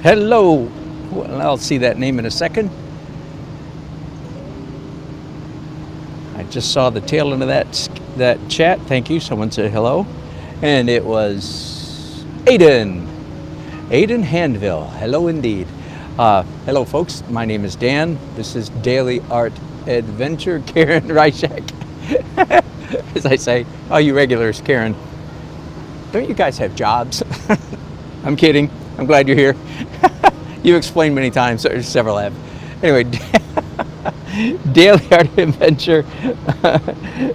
Hello. Well, I'll see that name in a second. I just saw the tail end of that chat. Thank you. Someone said hello. And it was Aiden Handville. Hello indeed. Hello folks. My name is Dan. This is Daily Art Adventure. Karen Reichek. As I say, all you regulars, Karen, don't you guys have jobs? I'm kidding. I'm glad you're here. You explained many times, or several have. Anyway, Daily Art Adventure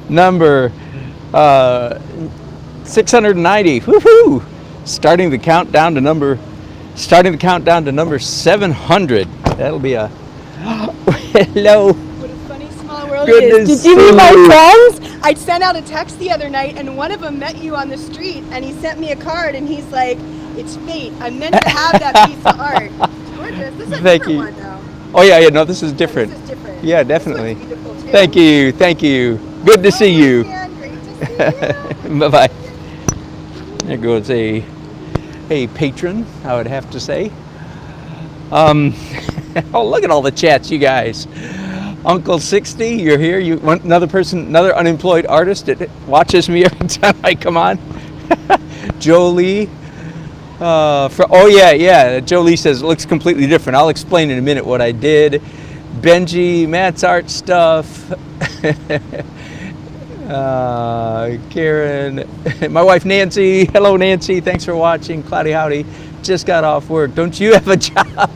number 690. Woohoo! Starting the countdown to number 700. That'll be a hello. What a funny small world Good it to is. Did you meet my see you. friends? I sent out a text the other night, and one of them met you on the street, and he sent me a card, and he's like, "It's fate. I meant to have that piece of art." Gorgeous. This is a Thank different you. one, though. Oh yeah, no, this is different. This is different. Yeah, This definitely. one's beautiful, too. Thank you. Good to see you. Dan, great to see you. Bye-bye. There goes a patron, I would have to say. Oh, look at all the chats, you guys. Uncle 60, you're here. You want another unemployed artist that watches me every time I come on. Jolie. Jolie says it looks completely different. I'll explain in a minute what I did. Benji, Matt's art stuff. Karen, my wife Nancy. Hello Nancy, thanks for watching. Cloudy howdy, just got off work. Don't you have a job?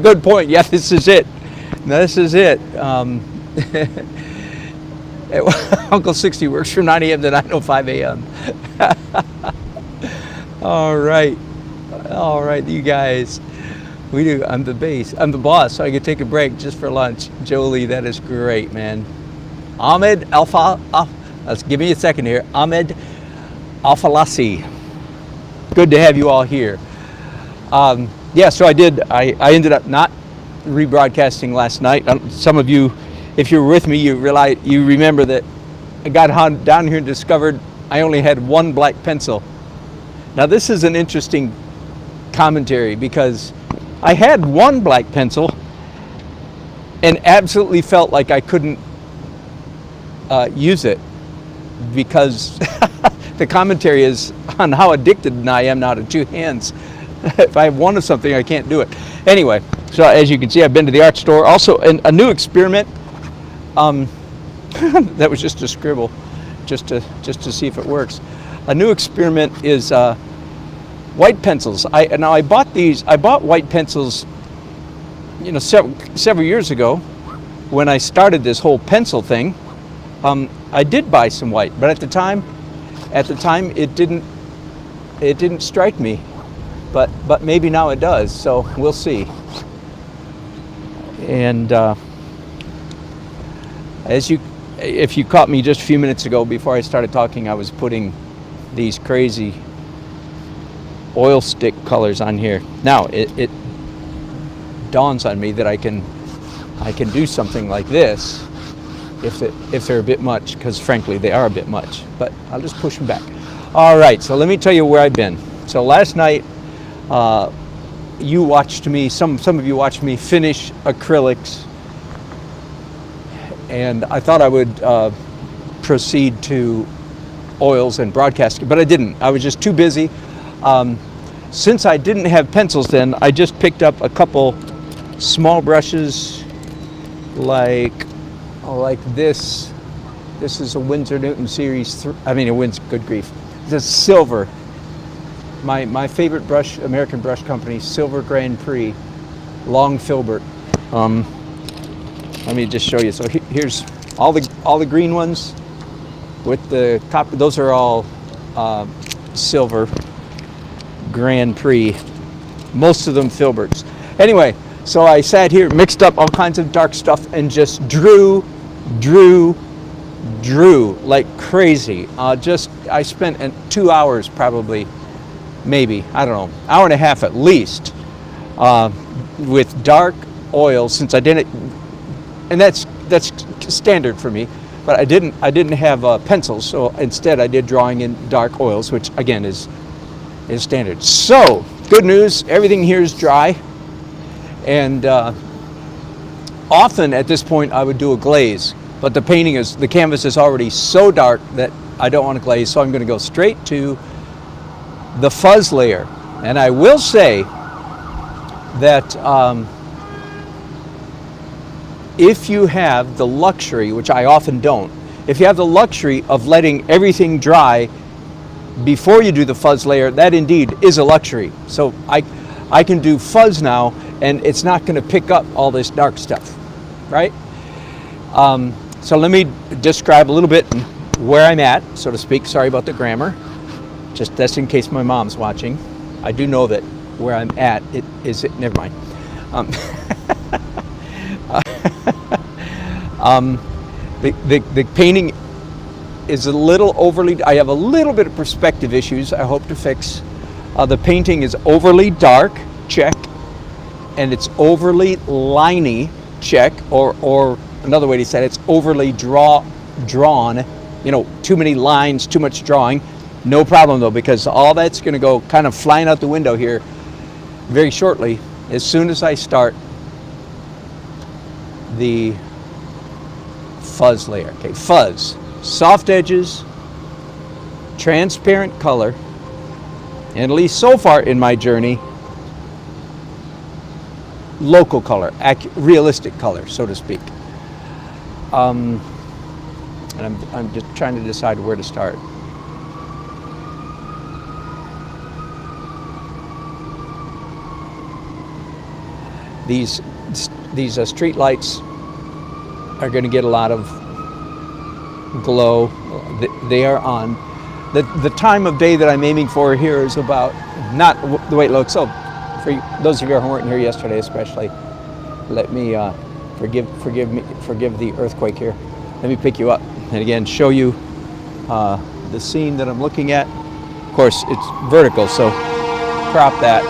Good point. Yeah, this is it. This is it. Uncle 60 works from 9 a.m. to 9:05 a.m. All right, you guys. We do. I'm the boss, so I could take a break just for lunch. Jolie, that is great, man. Ahmed Alpha. Let's give me a second here. Ahmed Alfalassi. Good to have you all here. So I did. I ended up not rebroadcasting last night. Some of you, if you were with me, you remember that I got down here and discovered I only had one black pencil. Now this is an interesting commentary because I had one black pencil and absolutely felt like I couldn't use it because the commentary is on how addicted I am now to two hands. If I have one of something, I can't do it. Anyway, so as you can see, I've been to the art store. Also, a new experiment. That was just a scribble, just to see if it works. A new experiment is white pencils. I bought these. I bought white pencils, several years ago, when I started this whole pencil thing. I did buy some white, but at the time, it didn't strike me. But maybe now it does. So we'll see. And if you caught me just a few minutes ago before I started talking, I was putting these crazy oil stick colors on here. Now it dawns on me that I can do something like this if they're a bit much, because frankly they are a bit much, but I'll just push them back. All right, so let me tell you where I've been. So last night you watched me, some of you watched me finish acrylics, and I thought I would proceed to oils and broadcasting, but I didn't. I was just too busy. Since I didn't have pencils then, I just picked up a couple small brushes like this. This is a Winsor Newton Series 3, good grief. This is silver. My favorite brush, American brush company, Silver Grand Prix, long filbert. Let me just show you. So here's all the green ones with the copper. Those are all Silver Grand Prix. Most of them filberts. Anyway, so I sat here, mixed up all kinds of dark stuff, and just drew like crazy. I spent 2 hours probably, maybe, I don't know, hour and a half at least, with dark oils, since I didn't, and that's standard for me, but I didn't have pencils, so instead I did drawing in dark oils, which again is standard. So good news, everything here is dry. And often at this point I would do a glaze, but the canvas is already so dark that I don't want to glaze, so I'm going to go straight to the fuzz layer. And I will say that if you have the luxury, which I often don't, if you have the luxury of letting everything dry before you do the fuzz layer, that indeed is a luxury. So I can do fuzz now, and it's not going to pick up all this dark stuff, right? So let me describe a little bit where I'm at, so to speak. Sorry about the grammar. Just that's in case my mom's watching. I do know that where I'm at, never mind. The painting is a little overly, I have a little bit of perspective issues I hope to fix. The painting is overly dark, check, and it's overly liney, check, or another way to say it, it's overly drawn, too many lines, too much drawing. No problem though, because all that's going to go kind of flying out the window here very shortly as soon as I start the fuzz layer. Okay, fuzz, soft edges, transparent color, and at least so far in my journey, local color, realistic color, so to speak. And I'm just trying to decide where to start. These street lights are going to get a lot of glow. They are on. The time of day that I'm aiming for here is about, not the way it looks. So for those of you who weren't here yesterday especially, let me forgive the earthquake here. Let me pick you up and again show you the scene that I'm looking at. Of course, it's vertical, so crop that.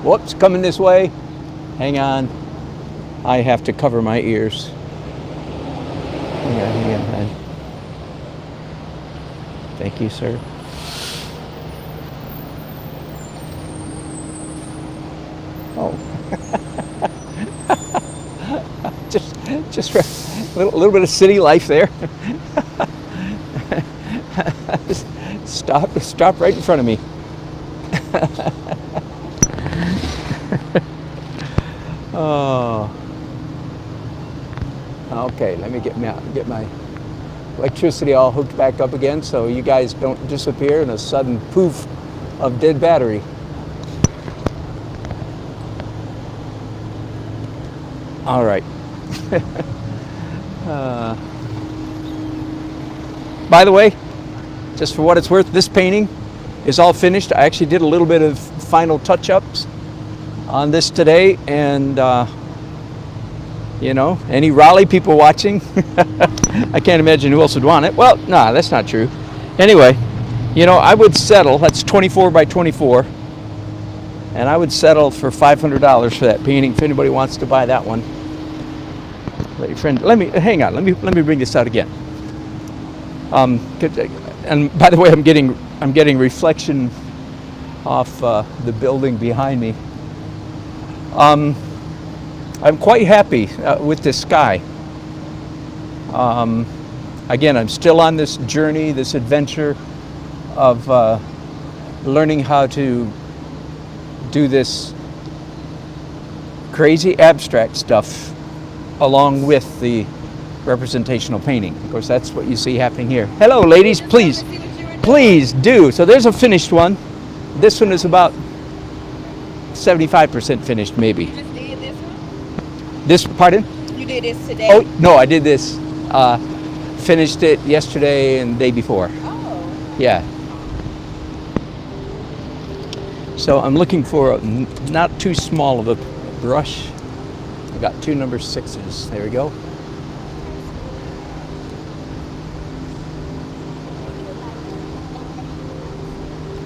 Whoops, coming this way. Hang on. I have to cover my ears. Hang on. Thank you, sir. Oh. just a little bit of city life there. Stop right in front of me. Oh. Okay, let me get my electricity all hooked back up again so you guys don't disappear in a sudden poof of dead battery. All right. By the way, just for what it's worth, this painting is all finished. I actually did a little bit of final touch-ups on this today, and any Raleigh people watching, I can't imagine who else would want it. Well, no, that's not true. Anyway, I would settle, that's 24 by 24, and I would settle for $500 for that painting if anybody wants to buy that one. Let your friend, hang on, let me bring this out again. And by the way, I'm getting reflection off the building behind me. I'm quite happy with this sky. Again, I'm still on this journey, this adventure of learning how to do this crazy abstract stuff along with the representational painting. Of course, that's what you see happening here. Hello, ladies, please do. So there's a finished one. This one is about 75% finished, maybe. You just did this one? This, pardon? You did this today? Oh, no, I did this. Finished it yesterday and the day before. Oh. Yeah. So I'm looking for not too small of a brush. I got 2 number 6s. There we go.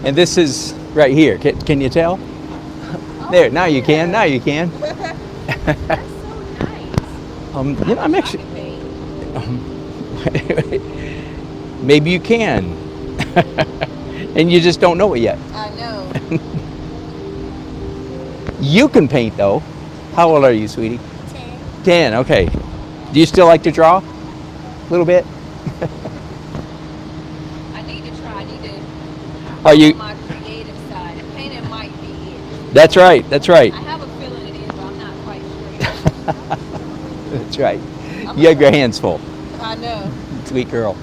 And this is right here. Can you tell? Oh, there. Now you can. Now you can. That's so nice. I'm actually. Maybe you can. And you just don't know it yet. I know. You can paint though. How old are you, sweetie? 10. 10, okay. Do you still like to draw? A little bit? I need to try. I need to Are you? my creative side. Painting might be it. That's right, that's right. I have a feeling it is, but I'm not quite sure. That's right. You have your hands full. I know. Sweet girl.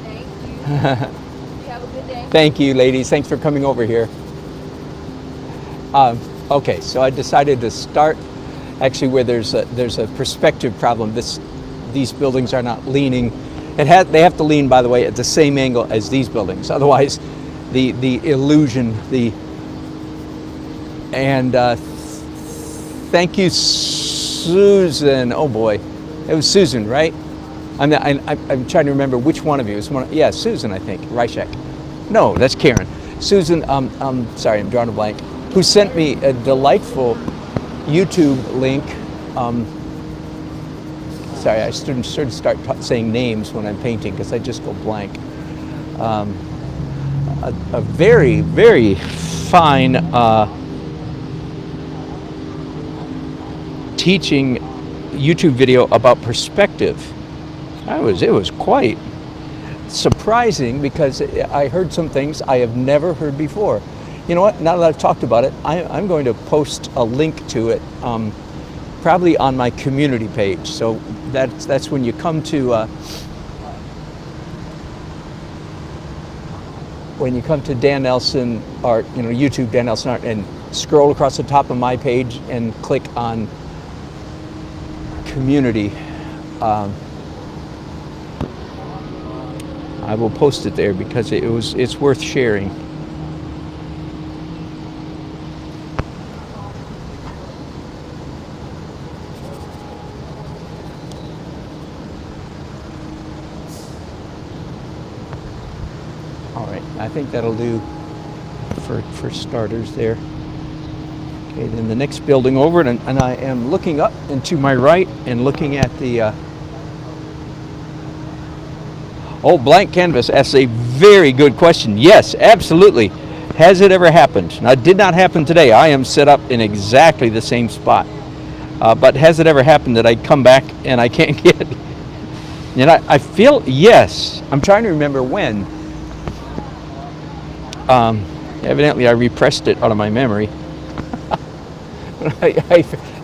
Thank you. You have a good day. Thank you, ladies. Thanks for coming over here. Okay, so I decided to start actually where there's a perspective problem. These buildings are not leaning. They have to lean, by the way, at the same angle as these buildings. Otherwise, the illusion, thank you, Susan. Oh boy, it was Susan, right? I'm trying to remember which one of you. It's one. Yeah, Susan, I think. Reichek. No, that's Karen. Susan. Sorry, I'm drawing a blank. Who sent me a delightful YouTube link. Sorry, I sort of start saying names when I'm painting because I just go blank. A very, very fine teaching YouTube video about perspective. It was quite surprising because I heard some things I have never heard before. You know what? Now that I've talked about it, I'm going to post a link to it, probably on my community page. So that's when you come to Dan Nelson Art, YouTube Dan Nelson Art, and scroll across the top of my page and click on community. I will post it there because it's worth sharing. All right, I think that'll do for starters there. Okay, then the next building over, and I am looking up and to my right and looking at the blank canvas asks a very good question. Yes, absolutely. Has it ever happened? Now, it did not happen today. I am set up in exactly the same spot. But has it ever happened that I come back and I can't get it? And I feel, yes. I'm trying to remember when. Evidently, I repressed it out of my memory.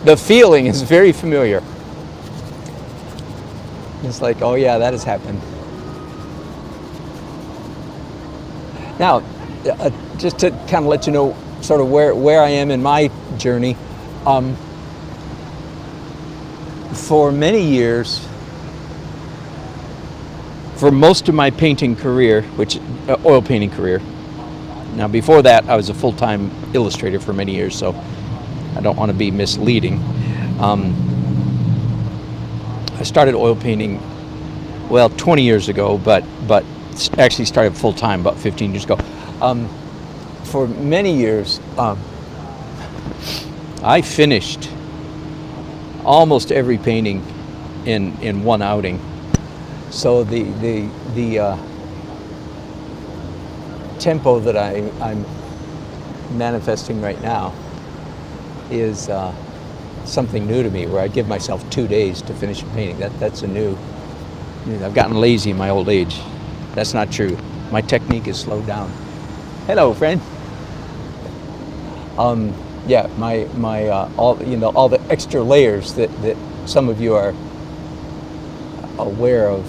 The feeling is very familiar. It's like, oh yeah, that has happened. Now, just to kind of let you know sort of where I am in my journey, for many years, for most of my painting career, oil painting career. Now before that, I was a full-time illustrator for many years, so I don't want to be misleading. I started oil painting, 20 years ago, but actually started full-time about 15 years ago. For many years, I finished almost every painting in one outing. So the tempo that I'm manifesting right now is something new to me, where I give myself 2 days to finish a painting. That's a new. I've gotten lazy in my old age. That's not true. My technique is slowed down. Hello, friend. Yeah, my all the extra layers that some of you are aware of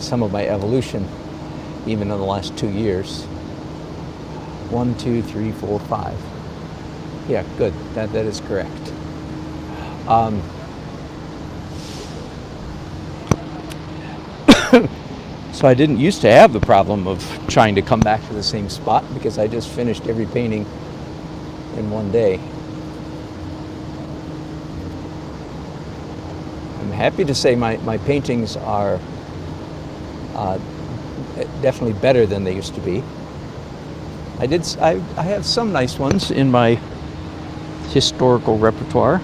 some of my evolution, even in the last 2 years. 1, 2, 3, 4, 5. Yeah, good. That is correct. So I didn't used to have the problem of trying to come back to the same spot because I just finished every painting in one day. I'm happy to say my paintings are definitely better than they used to be. I have some nice ones in my historical repertoire.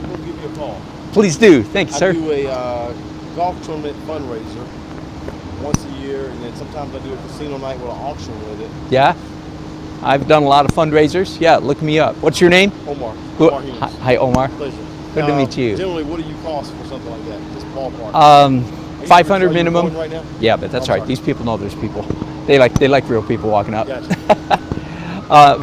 We'll give you a call. Please do. Thank you, I sir. do a golf tournament fundraiser once a year, and then sometimes I do a casino night with an auction with it. Yeah, I've done a lot of fundraisers. Yeah, look me up. What's your name? Omar. Who- Omar Humes. Hi, Omar. Pleasure. Good to meet you. Generally, what do you cost for something like that? This ballpark. 500 Are you minimum. recording right now? Yeah, but that's I'm all right. sorry. These people know there's people. They like real people walking up. Gotcha.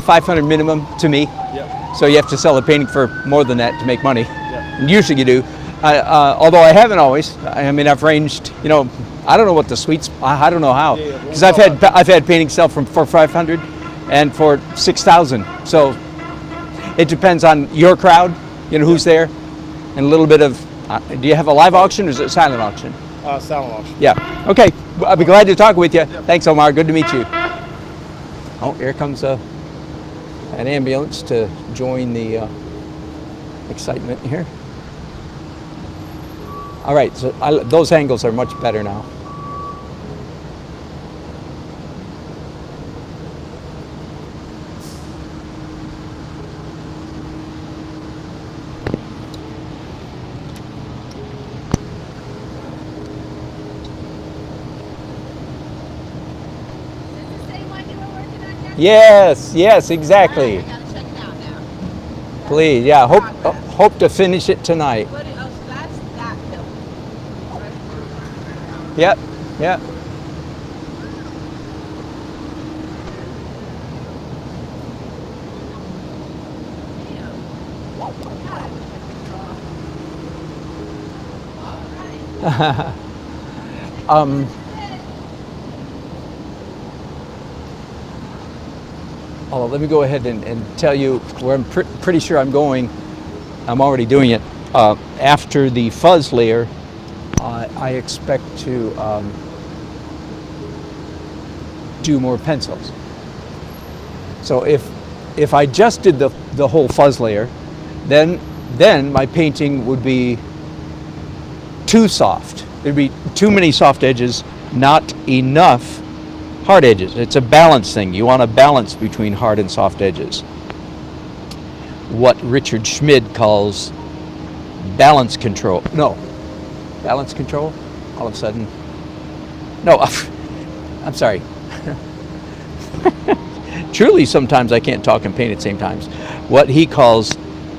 500 minimum to me. Yep. So you have to sell a painting for more than that to make money. Yep. And usually you do. Although I haven't always. I mean, I've ranged. You know, I don't know what the sweets. I don't know how. Yeah, Because I've had paintings sell for 500 and for 6,000. So it depends on your crowd. You know who's there, and a little bit of. Do you have a live auction or is it a silent auction? Silent auction. Yeah. Okay. I'll be glad to talk with you. Thanks, Omar. Good to meet you. Oh, here comes an ambulance to join the excitement here. All right. So those angles are much better now. Is this the same one you were working on yesterday? Yes, exactly. I gotta check it out now. Please, yeah. Hope to finish it tonight. What? Oh, so that's that building. Yep. Yep. Let me go ahead and tell you where I'm pretty sure I'm going. I'm already doing it. After the fuzz layer, I expect to do more pencils. So if I just did the whole fuzz layer, then my painting would be too soft. There'd be too many soft edges, not enough hard edges. It's a balance thing. You want a balance between hard and soft edges. What Richard Schmid calls balance control. No, balance control? All of a sudden. No, I'm sorry. Truly, sometimes I can't talk and paint at the same time. What he calls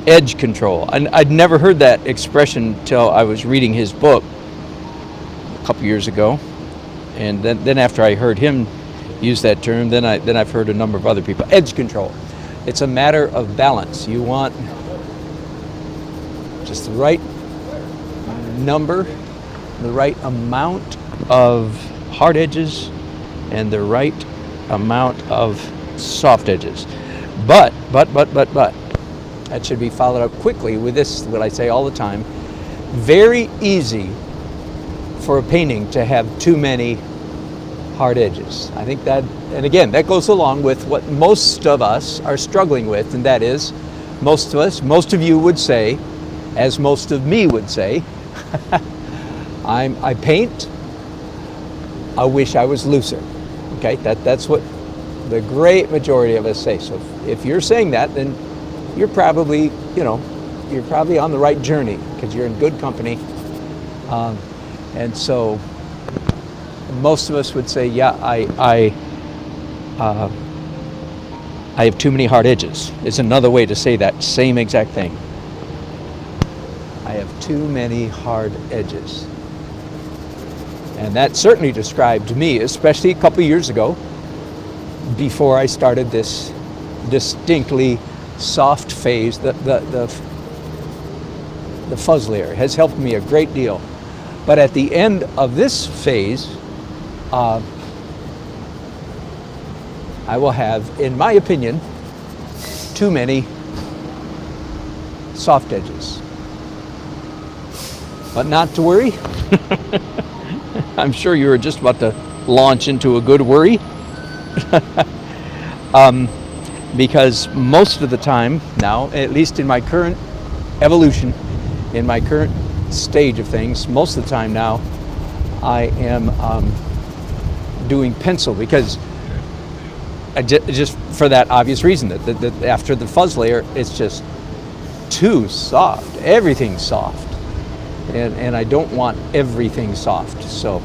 edge control. And I'd never heard that expression until I was reading his book a couple years ago. And then after I heard him use that term, then I've heard a number of other people. Edge control. It's a matter of balance. You want just the right number, the right amount of hard edges, and the right amount of soft edges. But, that should be followed up quickly with this, what I say all the time. Very easy for a painting to have too many hard edges. I think that, and again, that goes along with what most of us are struggling with, and that is, most of you would say, as most of me would say, I paint, I wish I was looser. Okay, that's what the great majority of us say. So if you're saying that, then you're probably, you're probably on the right journey because you're in good company. And so most of us would say, yeah, I have too many hard edges. It's another way to say that same exact thing. I have too many hard edges. And that certainly described me, especially a couple years ago, before I started this distinctly soft phase. The fuzz layer has helped me a great deal. But at the end of this phase, I will have, in my opinion, too many soft edges. But not to worry. I'm sure you were just about to launch into a good worry. Because most of the time now, at least in my current evolution, in my current stage of things, most of the time now, I am doing pencil because just for that obvious reason that after the fuzz layer, it's just too soft. Everything's soft. And I don't want everything soft. So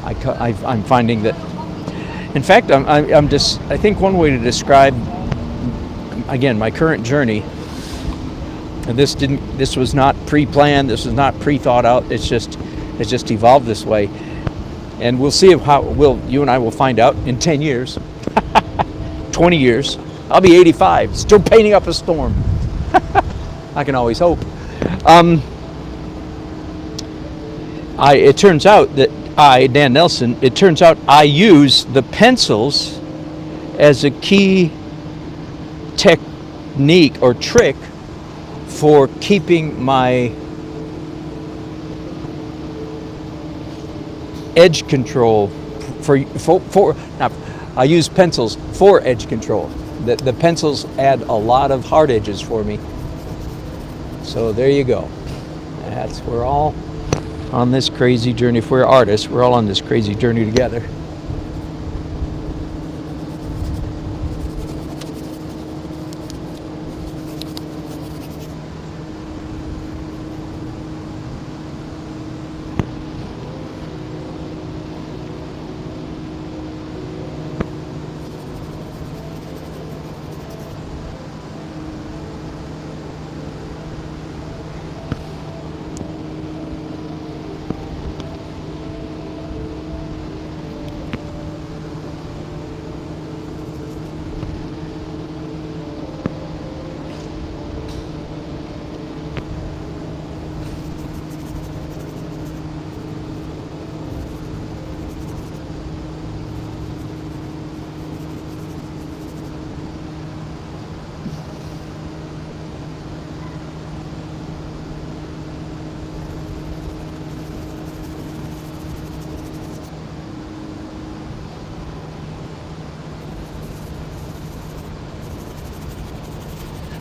I'm finding that, in fact, I think one way to describe, again, my current journey, and this was not pre-planned, this was not pre-thought out, it's just evolved this way. And we'll see you and I will find out in 10 years, 20 years. I'll be 85, still painting up a storm. I can always hope. It turns out that Dan Nelson, it turns out I use the pencils as a key technique or trick for keeping my edge control I use pencils for edge control. The pencils add a lot of hard edges for me. So there you go. We're all on this crazy journey. If we're artists, we're all on this crazy journey together.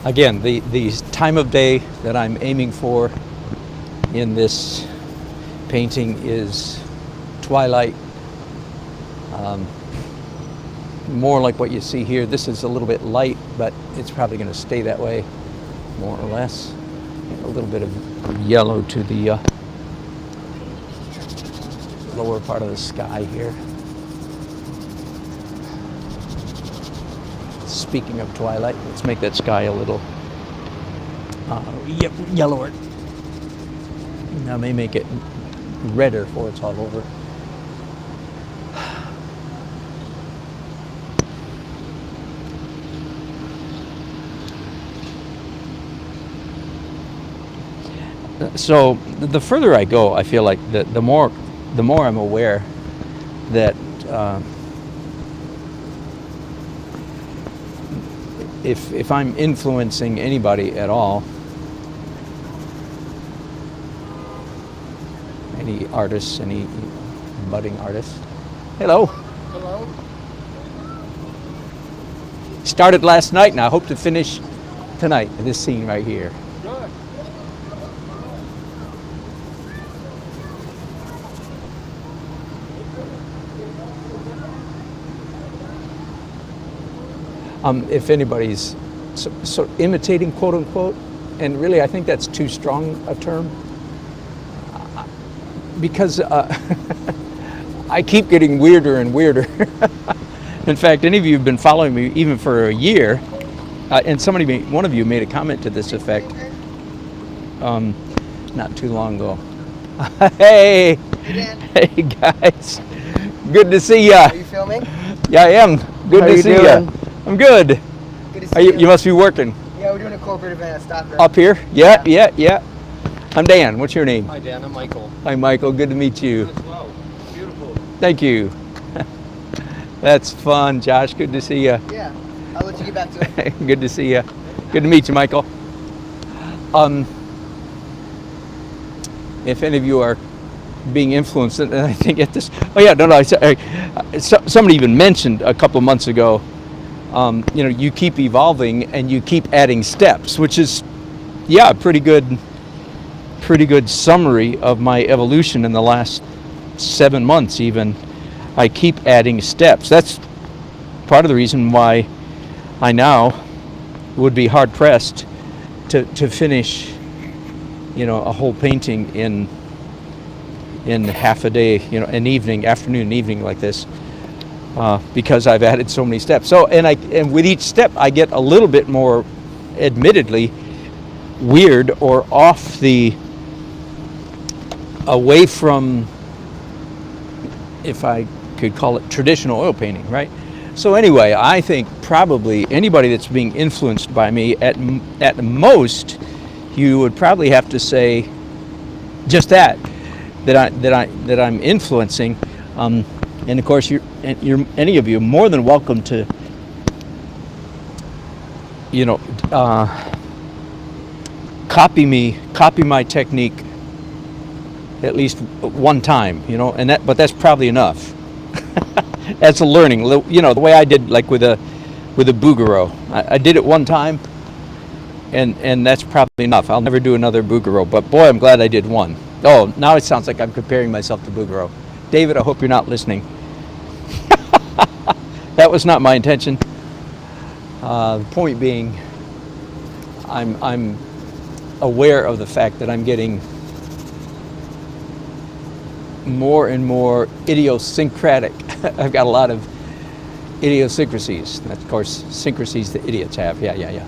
Again, the time of day that I'm aiming for in this painting is twilight. More like what you see here. This is a little bit light, but it's probably going to stay that way, more or less. A little bit of yellow to the lower part of the sky here. Speaking of twilight, let's make that sky a little yellower. Now I may make it redder before it's all over. So the further I go, I feel like the more I'm aware that if I'm influencing anybody at all, any artists, any budding artists. Hello. Hello. Started last night, and I hope to finish tonight. This scene right here. Good. If anybody's so imitating, quote unquote, and really I think that's too strong a term, because I keep getting weirder and weirder. In fact, any of you have been following me even for a year, and one of you made a comment to this effect not too long ago. Hey, hey guys, good to see ya. Are you filming? Yeah, I am. Good How to you see doing? ya. I'm good. Good to see you. You must be working Yeah, we're doing a corporate event at Stockbridge. up here. Yeah. I'm Dan. What's your name? Hi Dan, I'm Michael. Hi, Michael. Good to meet you. As well. Beautiful. Thank you. That's fun, Josh. Good to see you. Yeah, I'll let you get back to it. Good to see you. Good to meet you, Michael. If any of you are being influenced, and I think at this, somebody even mentioned a couple months ago, you keep evolving and you keep adding steps, which is, a pretty good summary of my evolution in the last 7 months even. I keep adding steps. That's part of the reason why I now would be hard pressed to finish, a whole painting in half a day, an evening, afternoon, and evening like this, because I've added so many steps. So, and with each step, I get a little bit more, admittedly, weird or away from, if I could call it, traditional oil painting, right? So anyway, I think probably anybody that's being influenced by me, at most, you would probably have to say just that I'm influencing. And of course, you're any of you more than welcome to, copy my technique at least one time, but that's probably enough. That's a learning, the way I did, like with a Bouguereau. I did it one time, and that's probably enough. I'll never do another Bouguereau, but boy, I'm glad I did one. Oh, now it sounds like I'm comparing myself to Bouguereau. David, I hope you're not listening. That was not my intention. The point being, I'm aware of the fact that I'm getting more and more idiosyncratic. I've got a lot of idiosyncrasies. That's, of course, syncrasies that idiots have. Yeah.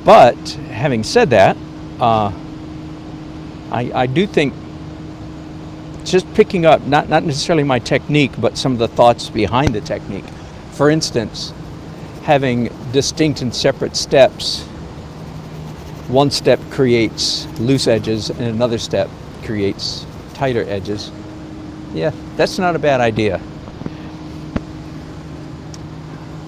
But having said that, I do think just picking up, not necessarily my technique, but some of the thoughts behind the technique. For instance, having distinct and separate steps. One step creates loose edges and another step creates tighter edges. Yeah, that's not a bad idea.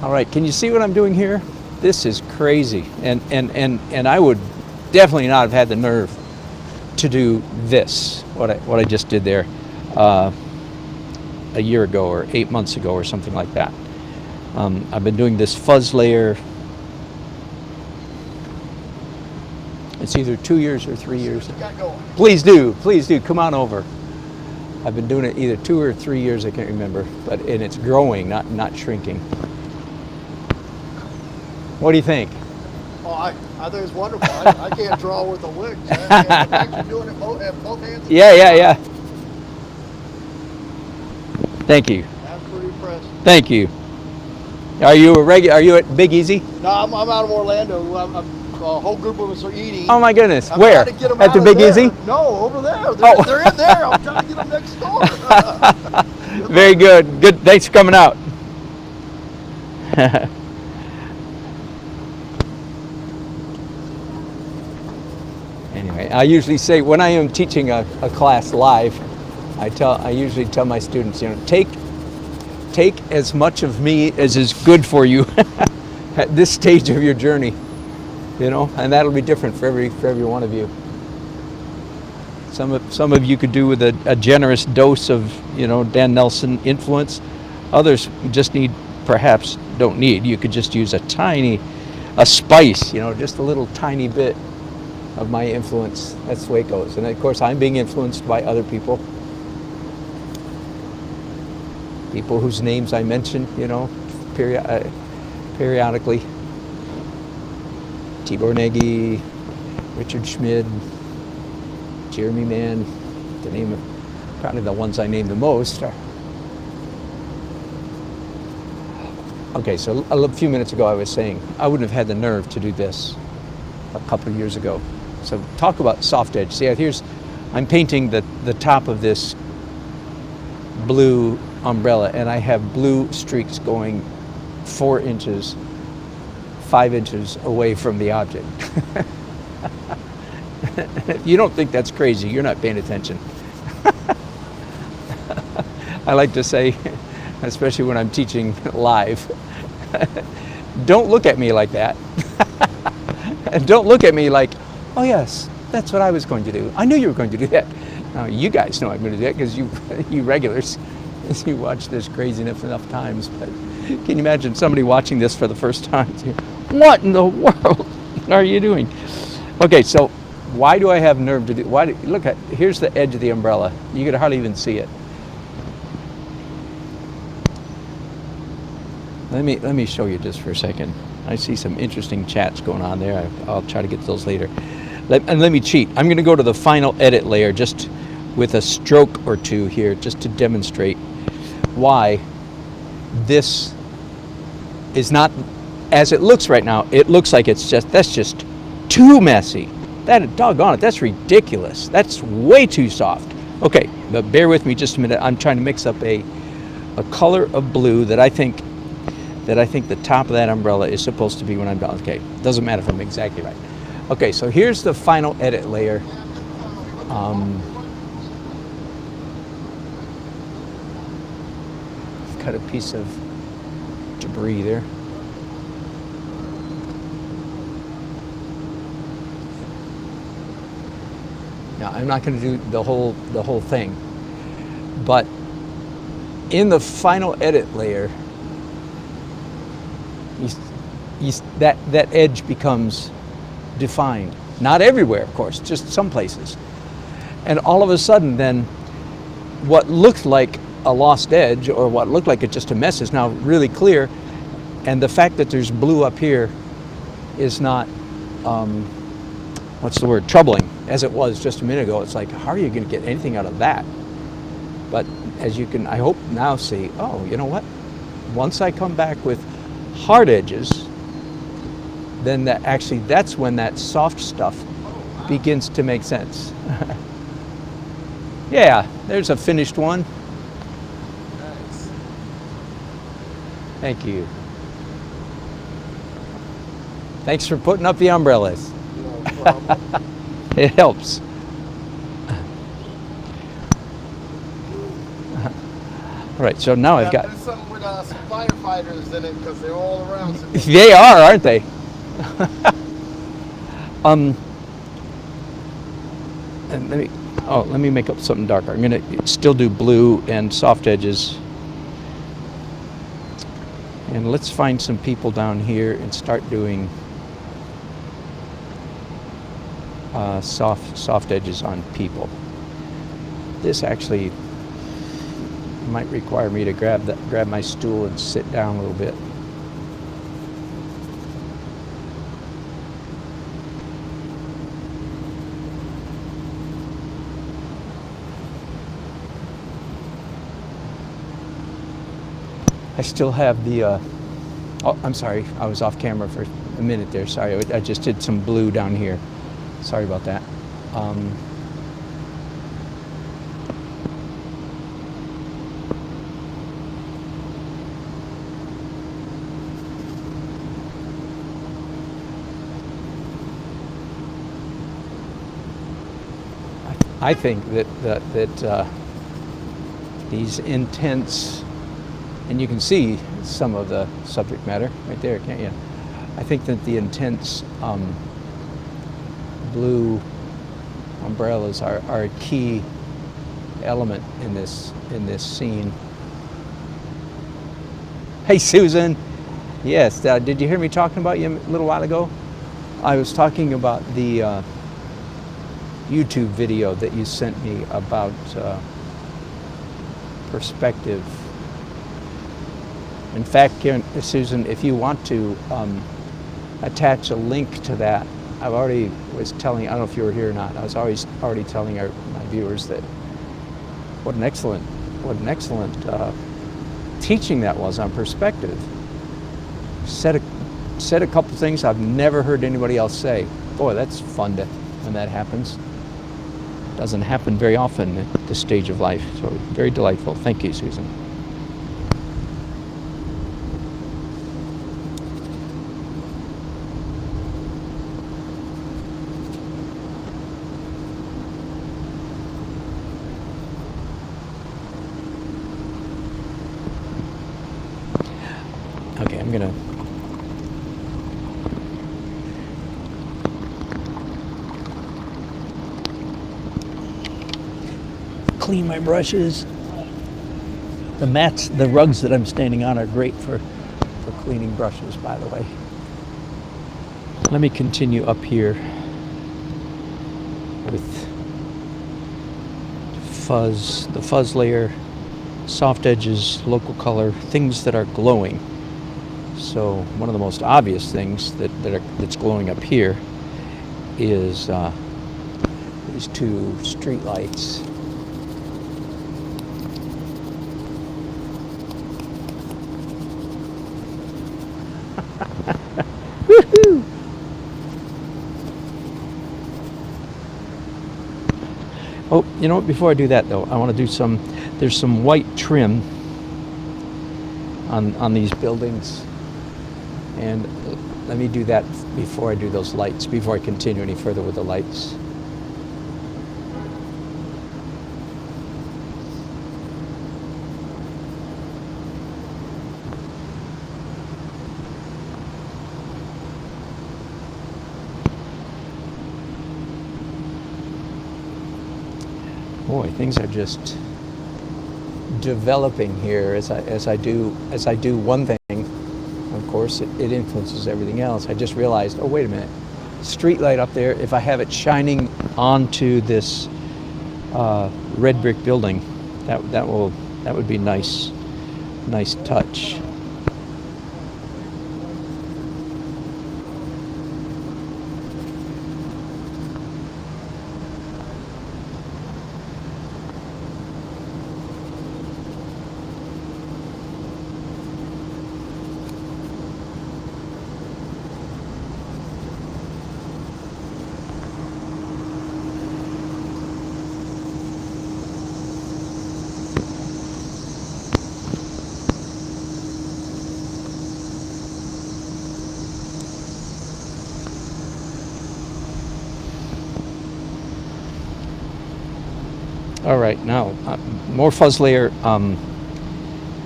All right, can you see what I'm doing here? This is crazy. And I would definitely not have had the nerve to do this, what I just did there, a year ago or 8 months ago or something like that. I've been doing this fuzz layer. It's either 2 years or 3 years. Please do, come on over. I've been doing it either 2 or 3 years, I can't remember, and it's growing, not shrinking. What do you think? Oh, I think it's wonderful. I can't draw with a lick. You're doing it both hands. Yeah. Thank you. I'm pretty impressed. Thank you. Are you Are you at Big Easy? No, I'm out of Orlando. A whole group of us are eating. Oh my goodness! I'm Where? trying to get them At out the of Big there. Easy? No, over there. They're in there. I'm trying to get them next door. Very good. Good. Thanks for coming out. Anyway, I usually say when I am teaching a class live, I usually tell my students, take as much of me as is good for you at this stage of your journey. And that'll be different for every one of you. Some of you could do with a generous dose of Dan Nelson influence. Others just don't need. You could just use a spice, just a little tiny bit of my influence. That's the way it goes. And of course, I'm being influenced by other people whose names I mention, periodically. Tibor Nagy, Richard Schmid, Jeremy Mann, to name probably the ones I name the most. Okay, so a few minutes ago I was saying I wouldn't have had the nerve to do this a couple of years ago. So talk about soft edge. See, I'm painting the top of this blue umbrella, and I have blue streaks going 4 inches, 5 inches away from the object. If you don't think that's crazy, you're not paying attention. I like to say, especially when I'm teaching live, don't look at me like that. And don't look at me like, oh yes, that's what I was going to do. I knew you were going to do that. Now, you guys know I'm going to do that because you regulars, you watch this craziness enough times. But can you imagine somebody watching this for the first time? What in the world are you doing? Okay, so why do I have nerve to do? Look at, here's the edge of the umbrella. You could hardly even see it. Let me show you just for a second. I see some interesting chats going on there. I'll try to get those later. Let me cheat. I'm going to go to the final edit layer just with a stroke or two here, just to demonstrate why this is not as it looks right now. It looks like that's just too messy. That, doggone it, that's ridiculous. That's way too soft. Okay, but bear with me just a minute. I'm trying to mix up a color of blue that I think the top of that umbrella is supposed to be when I'm done. Okay, doesn't matter if I'm exactly right. Okay, so here's the final edit layer. Cut a piece of debris there. Now, I'm not going to do the whole thing, but in the final edit layer, that edge becomes defined. Not everywhere, of course, just some places. And all of a sudden, then, what looked like a lost edge, or what looked like it's just a mess, is now really clear. And the fact that there's blue up here is not, what's the word, troubling, as it was just a minute ago. It's like, how are you going to get anything out of that? But as you can, I hope, now see, oh, you know what? Once I come back with hard edges, then that's when that soft stuff begins to make sense. Yeah, there's a finished one. Nice. Thank you. Thanks for putting up the umbrellas. No problem. It helps. All right, so now I've got... There's something with some firefighters in it because they're all around. So They are, aren't they? And let me make up something darker. I'm going to still do blue and soft edges. And let's find some people down here and start doing soft edges on people. This actually might require me to grab my stool and sit down a little bit. I still have the, oh, I'm sorry, I was off camera for a minute there. Sorry, I just did some blue down here. Sorry about that. I think that these intense, and you can see some of the subject matter right there, can't you? I think that the intense blue umbrellas are a key element in this scene. Hey, Susan. Yes, did you hear me talking about you a little while ago? I was talking about the YouTube video that you sent me about perspective. In fact, Susan, if you want to attach a link to that, I was telling, I don't know if you were here or not, I was already telling my viewers that what an excellent teaching that was on perspective. Said a couple things I've never heard anybody else say. Boy, that's fun when that happens. Doesn't happen very often at this stage of life, so very delightful. Thank you, Susan. Okay, I'm gonna clean my brushes. The rugs that I'm standing on are great for cleaning brushes, by the way. Let me continue up here with the fuzz layer, soft edges, local color, things that are glowing. So one of the most obvious things that's glowing up here is these two street lights. Woohoo! Oh, you know what? Before I do that, though, I want to do there's some white trim on these buildings. And let me do that before I do those lights, before I continue any further with the lights. Boy, things are just developing here as I do one thing. Of course, it influences everything else. I just realized, oh wait a minute, street light up there. If I have it shining onto this red brick building, that would be nice touch. All right, now more fuzz layer.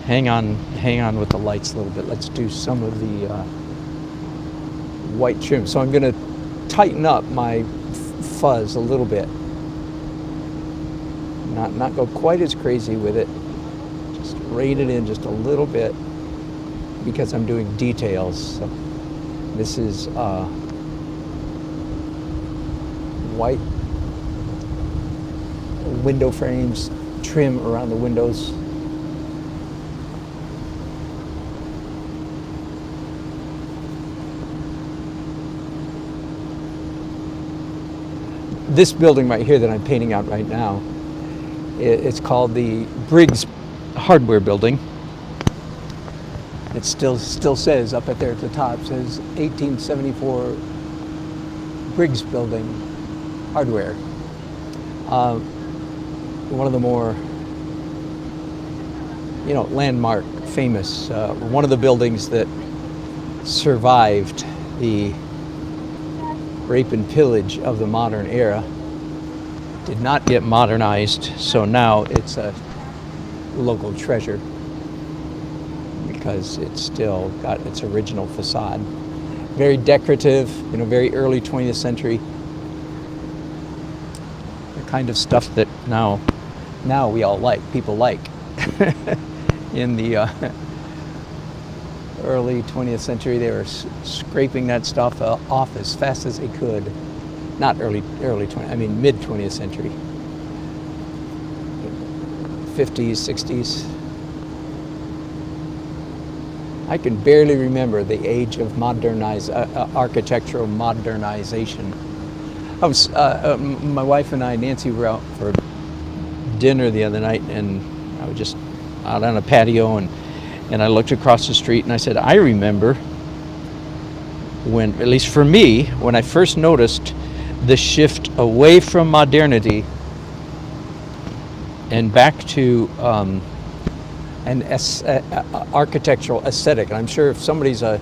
Hang on with the lights a little bit. Let's do some of the white trim. So I'm going to tighten up my fuzz a little bit. Not go quite as crazy with it. Just rein it in just a little bit because I'm doing details. So this is white window frames, trim around the windows. This building right here that I'm painting out right now, it's called the Briggs Hardware Building. It still says up at there at the top, says 1874 Briggs Building Hardware. One of the more, landmark, famous, one of the buildings that survived the rape and pillage of the modern era, did not get modernized, so now it's a local treasure because it's still got its original facade. Very decorative, very early 20th century. The kind of stuff that now we all people like. In the early 20th century, they were scraping that stuff off as fast as they could. Not early 20, I mean mid 20th century. 50s, 60s. I can barely remember the age of architectural modernization. My wife and I, Nancy, were out for dinner the other night, and I was just out on a patio, and I looked across the street, and I said, I remember when, at least for me, when I first noticed the shift away from modernity and back to an architectural aesthetic. And I'm sure if somebody's a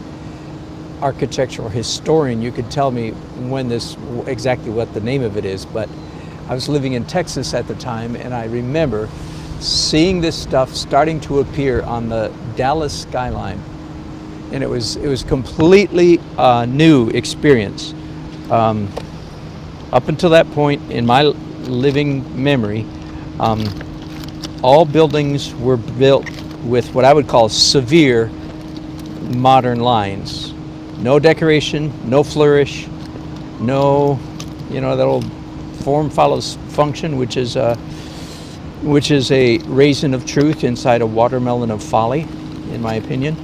architectural historian, you could tell me exactly what the name of it is, but I was living in Texas at the time, and I remember seeing this stuff starting to appear on the Dallas skyline, and it was completely new experience. Up until that point in my living memory, all buildings were built with what I would call severe modern lines. No decoration, no flourish, no, that old form follows function, which is a raisin of truth inside a watermelon of folly, in my opinion.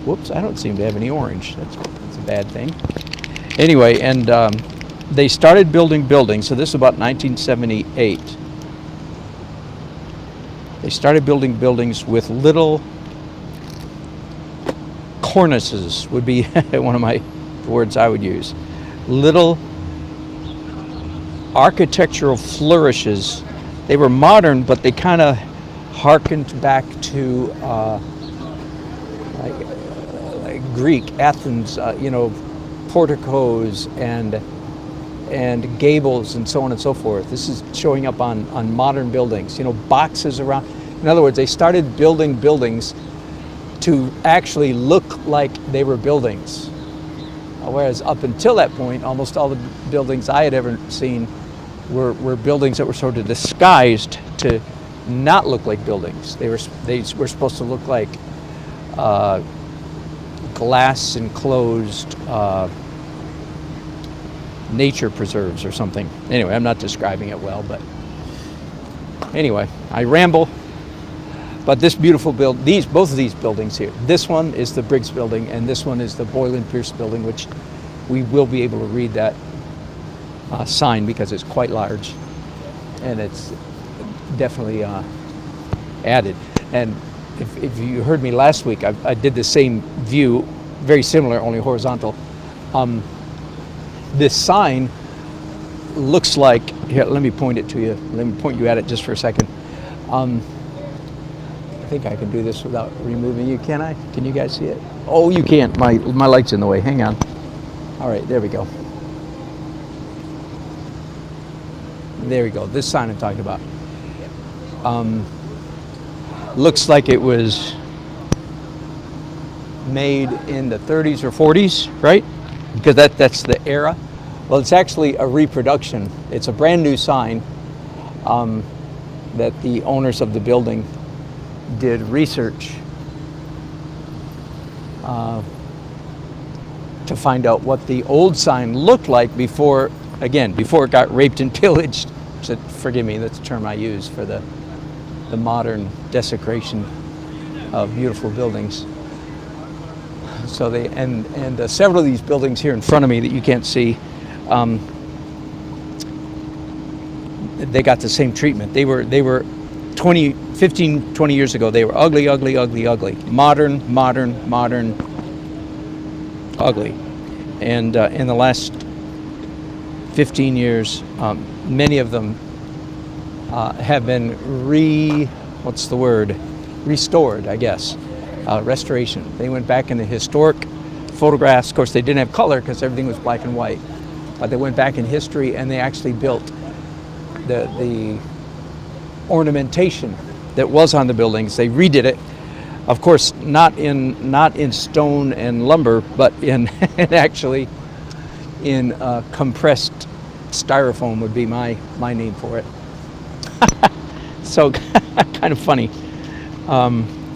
Whoops, I don't seem to have any orange. That's a bad thing. Anyway, and they started building buildings. So this is about 1978. They started building buildings with little cornices, would be one of my words I would use. Little architectural flourishes. They were modern, but they kind of harkened back to like Greek, Athens, porticos and gables and so on and so forth. This is showing up on modern buildings, boxes around. In other words, they started building buildings to actually look like they were buildings. Whereas up until that point, almost all the buildings I had ever seen were buildings that were sort of disguised to not look like buildings. They were supposed to look like glass enclosed nature preserves or something. Anyway, I'm not describing it well, but anyway, I ramble. But this beautiful both of these buildings here. This one is the Briggs building, and this one is the Boyle and Pierce building, which we will be able to read that sign because it's quite large, and it's definitely added. And if you heard me last week, I did the same view, very similar, only horizontal. This sign looks like, here, let me point it to you. Let me point you at it just for a second. I think I can do this without removing you, can I? Can you guys see it? Oh, you can't. My light's in the way. Hang on. All right, there we go. There we go. This sign I'm talking about. Looks like it was made in the 30s or 40s, right? Because that's the era. Well, it's actually a reproduction. It's a brand new sign that the owners of the building did research to find out what the old sign looked like before it got raped and pillaged. So, forgive me, that's the term I use for the modern desecration of beautiful buildings. So they and several of these buildings here in front of me that you can't see, they got the same treatment. They were 15, 20 years ago, they were ugly, ugly, ugly, ugly. Modern, ugly. And in the last 15 years, many of them have been restored, I guess. Restoration. They went back into historic photographs. Of course, they didn't have color because everything was black and white. But they went back in history and they actually built the ornamentation that was on the buildings. They redid it, of course, not in stone and lumber, but in actually in compressed styrofoam would be my name for it. So kind of funny.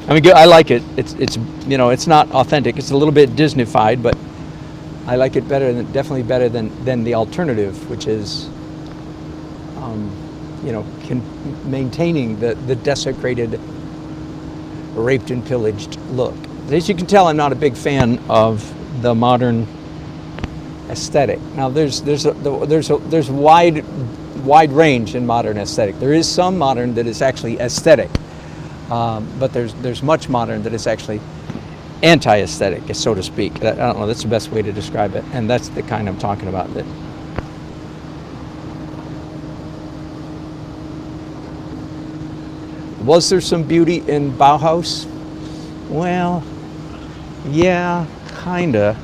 I mean, I like it. It's not authentic. It's a little bit Disney-fied, but I like it definitely better than the alternative, which is maintaining the desecrated, raped and pillaged look. As you can tell, I'm not a big fan of the modern aesthetic. Now, there's wide range in modern aesthetic. There is some modern that is actually aesthetic, but there's much modern that is actually anti-aesthetic, so to speak. I don't know. That's the best way to describe it, and that's the kind I'm talking about. That. Was there some beauty in Bauhaus? Well, yeah, kinda.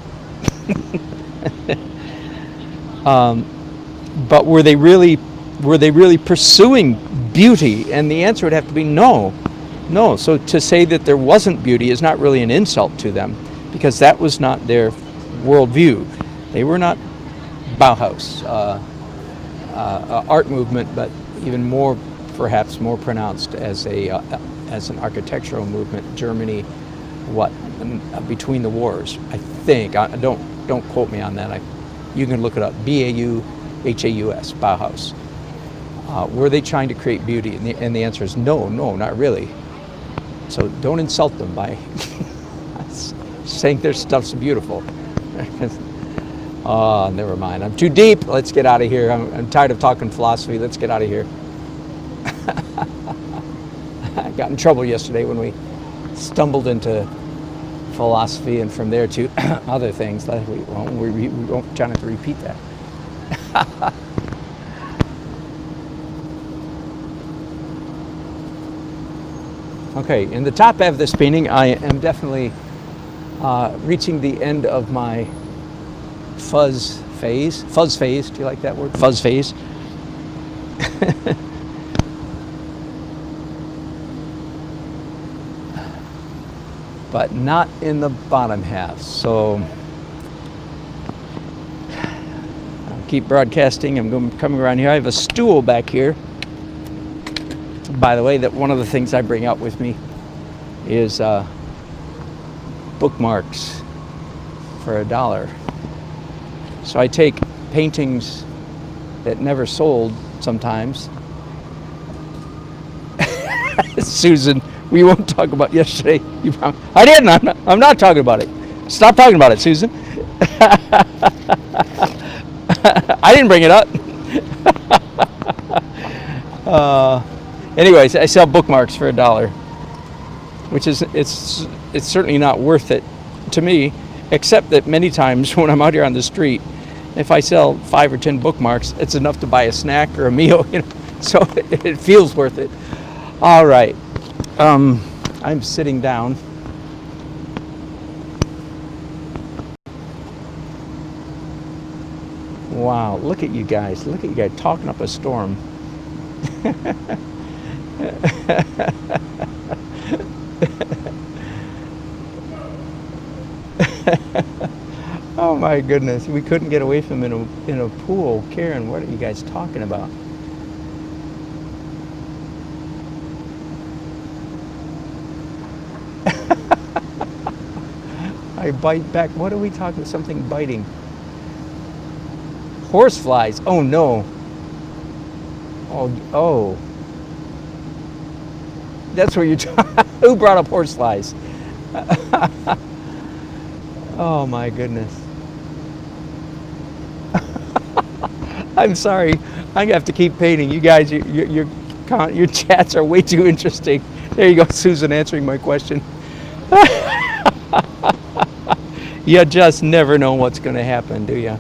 But were they really pursuing beauty? And the answer would have to be no. No. So to say that there wasn't beauty is not really an insult to them, because that was not their worldview. They were not Bauhaus art movement, but even more, perhaps more pronounced as an architectural movement. Germany, between the wars, I think. Don't quote me on that. You can look it up. B-A-U-H-A-U-S, Bauhaus. Were they trying to create beauty? And the answer is no, not really. So don't insult them by saying their stuff's beautiful. Oh, never mind. I'm too deep. Let's get out of here. I'm tired of talking philosophy. Let's get out of here. I got in trouble yesterday when we stumbled into philosophy, and from there to other things. We won't try not to repeat that. Okay, in the top half of this painting, I am definitely reaching the end of my fuzz phase. Fuzz phase, do you like that word? Fuzz phase. But not in the bottom half. So I'll keep broadcasting. Coming around here. I have a stool back here. By the way, that one of the things I bring out with me is bookmarks for $1. So I take paintings that never sold sometimes. Susan, we won't talk about yesterday. I didn't. I'm not talking about it. Stop talking about it, Susan. I didn't bring it up. Anyways, I sell bookmarks for $1, which is it's certainly not worth it to me, except that many times when I'm out here on the street, if I sell 5 or 10 bookmarks, it's enough to buy a snack or a meal, so it feels worth it. All right, I'm sitting down. Wow, look at you guys. Look at you guys talking up a storm. Oh my goodness, we couldn't get away from him in a pool. Karen, what are you guys talking about? I bite back. What are we talking? Something biting. Horseflies. Oh no. Oh. That's what you're talking. Who brought up horseflies? Oh my goodness. I'm sorry. I'm gonna have to keep painting. You guys, your chats are way too interesting. There you go, Susan answering my question. You just never know what's going to happen, do you?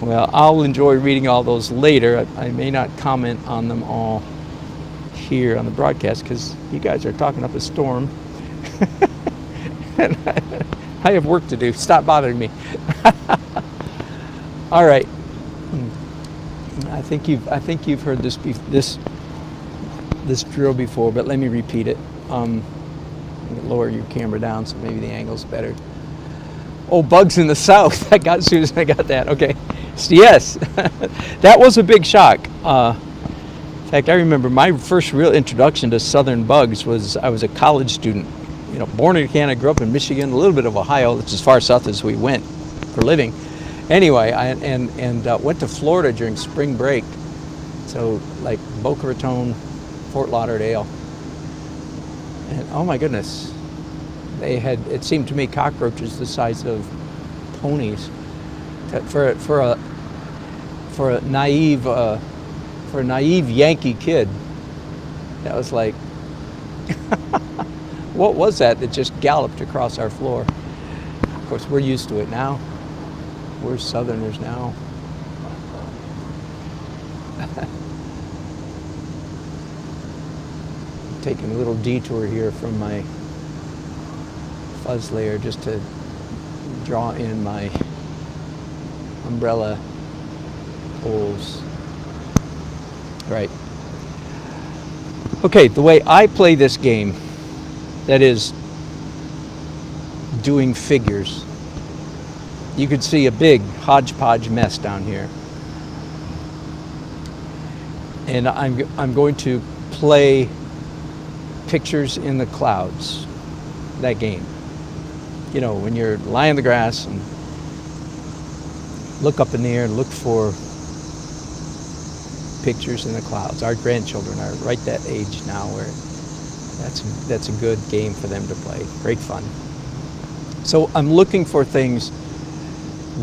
Well, I'll enjoy reading all those later. I may not comment on them all here on the broadcast because you guys are talking up a storm. And I have work to do. Stop bothering me. All right. I think you've heard this drill before, but let me repeat it. Lower your camera down so maybe the angle's better. Oh, bugs in the south. I got Susan. I got that. Okay. So yes, that was a big shock. In fact, I remember my first real introduction to southern bugs was I was a college student. Born in Canada, grew up in Michigan, a little bit of Ohio. That's as far south as we went for living. Anyway, I went to Florida during spring break. So like Boca Raton, Fort Lauderdale. And oh my goodness, they had, it seemed to me, cockroaches the size of ponies. For a naive Yankee kid, that was like, what was that just galloped across our floor? Of course, we're used to it now. We're Southerners now. Taking a little detour here from my fuzz layer just to draw in my umbrella holes. Right. Okay, the way I play this game, that is doing figures, you could see a big hodgepodge mess down here. And I'm going to play pictures in the clouds, that game. When you're lying in the grass and look up in the air and look for pictures in the clouds. Our grandchildren are right that age now where That's a good game for them to play. Great fun. So I'm looking for things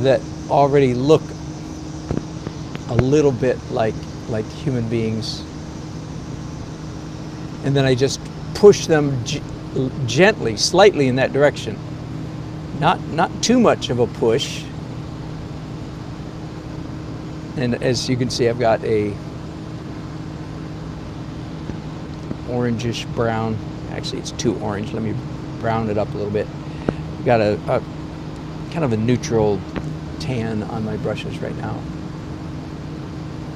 that already look a little bit like human beings, and then I just push them gently, slightly in that direction. Not too much of a push. And as you can see, I've got a orangish brown. Actually, it's too orange. Let me brown it up a little bit. I've got a kind of a neutral tan on my brushes right now.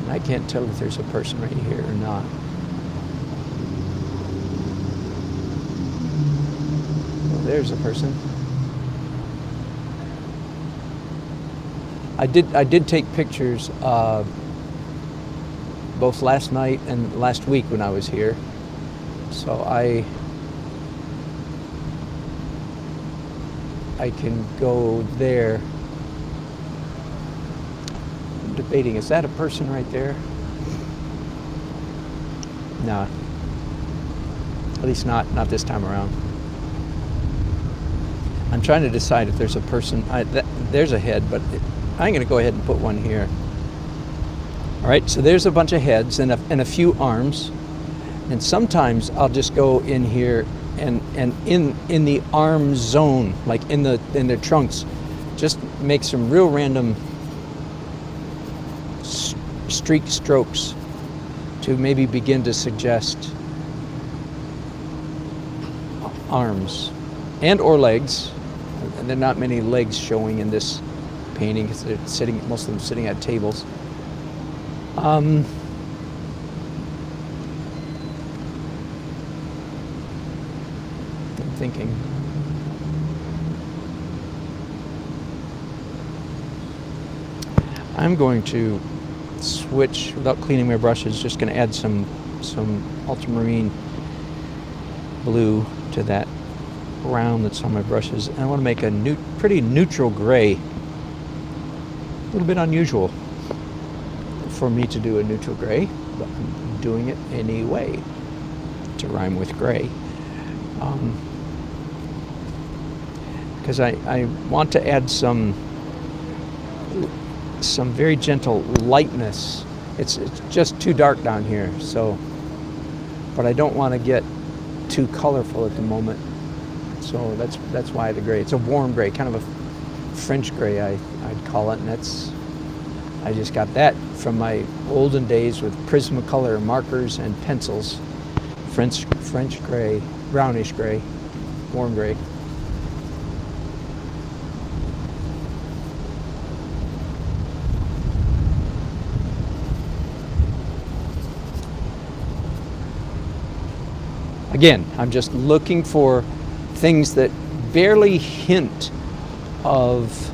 And I can't tell if there's a person right here or not. Well, there's a person. I did take pictures both last night and last week when I was here. So I can go there. I'm debating, is that a person right there? No. At least not this time around. I'm trying to decide if there's a person. There's a head, but I'm going to go ahead and put one here. All right, so there's a bunch of heads and a few arms. And sometimes I'll just go in here and in the arm zone, like in their trunks, just make some real random streak strokes to maybe begin to suggest arms and or legs. And there are not many legs showing in this painting because they're most of them sitting at tables. I'm thinking. I'm going to switch without cleaning my brushes. Just going to add some ultramarine blue to that brown that's on my brushes. And I want to make a pretty neutral gray. A little bit unusual for me to do a neutral gray, but I'm doing it anyway to rhyme with gray. Because I want to add some very gentle lightness. It's just too dark down here, so, but I don't want to get too colorful at the moment. So that's why the gray. It's a warm gray, kind of a French gray, I'd call it, and I just got that from my olden days with Prismacolor markers and pencils. French gray, brownish gray, warm gray. Again, I'm just looking for things that barely hint of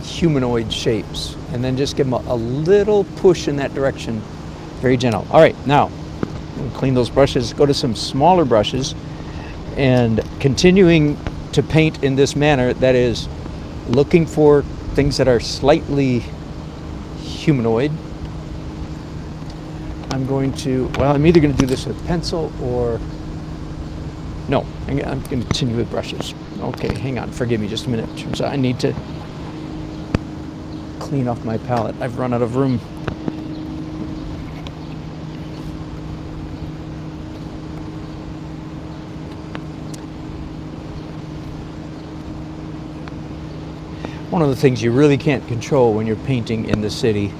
humanoid shapes, and then just give them a little push in that direction, very gentle. All right, now we'll clean those brushes, go to some smaller brushes, and continuing to paint in this manner, that is looking for things that are slightly humanoid. I'm going to, well, I'm either going to do this with pencil or, no, I'm going to continue with brushes. Okay, hang on, forgive me just a minute. Turns out I need to clean off my palette. I've run out of room. One of the things you really can't control when you're painting in the city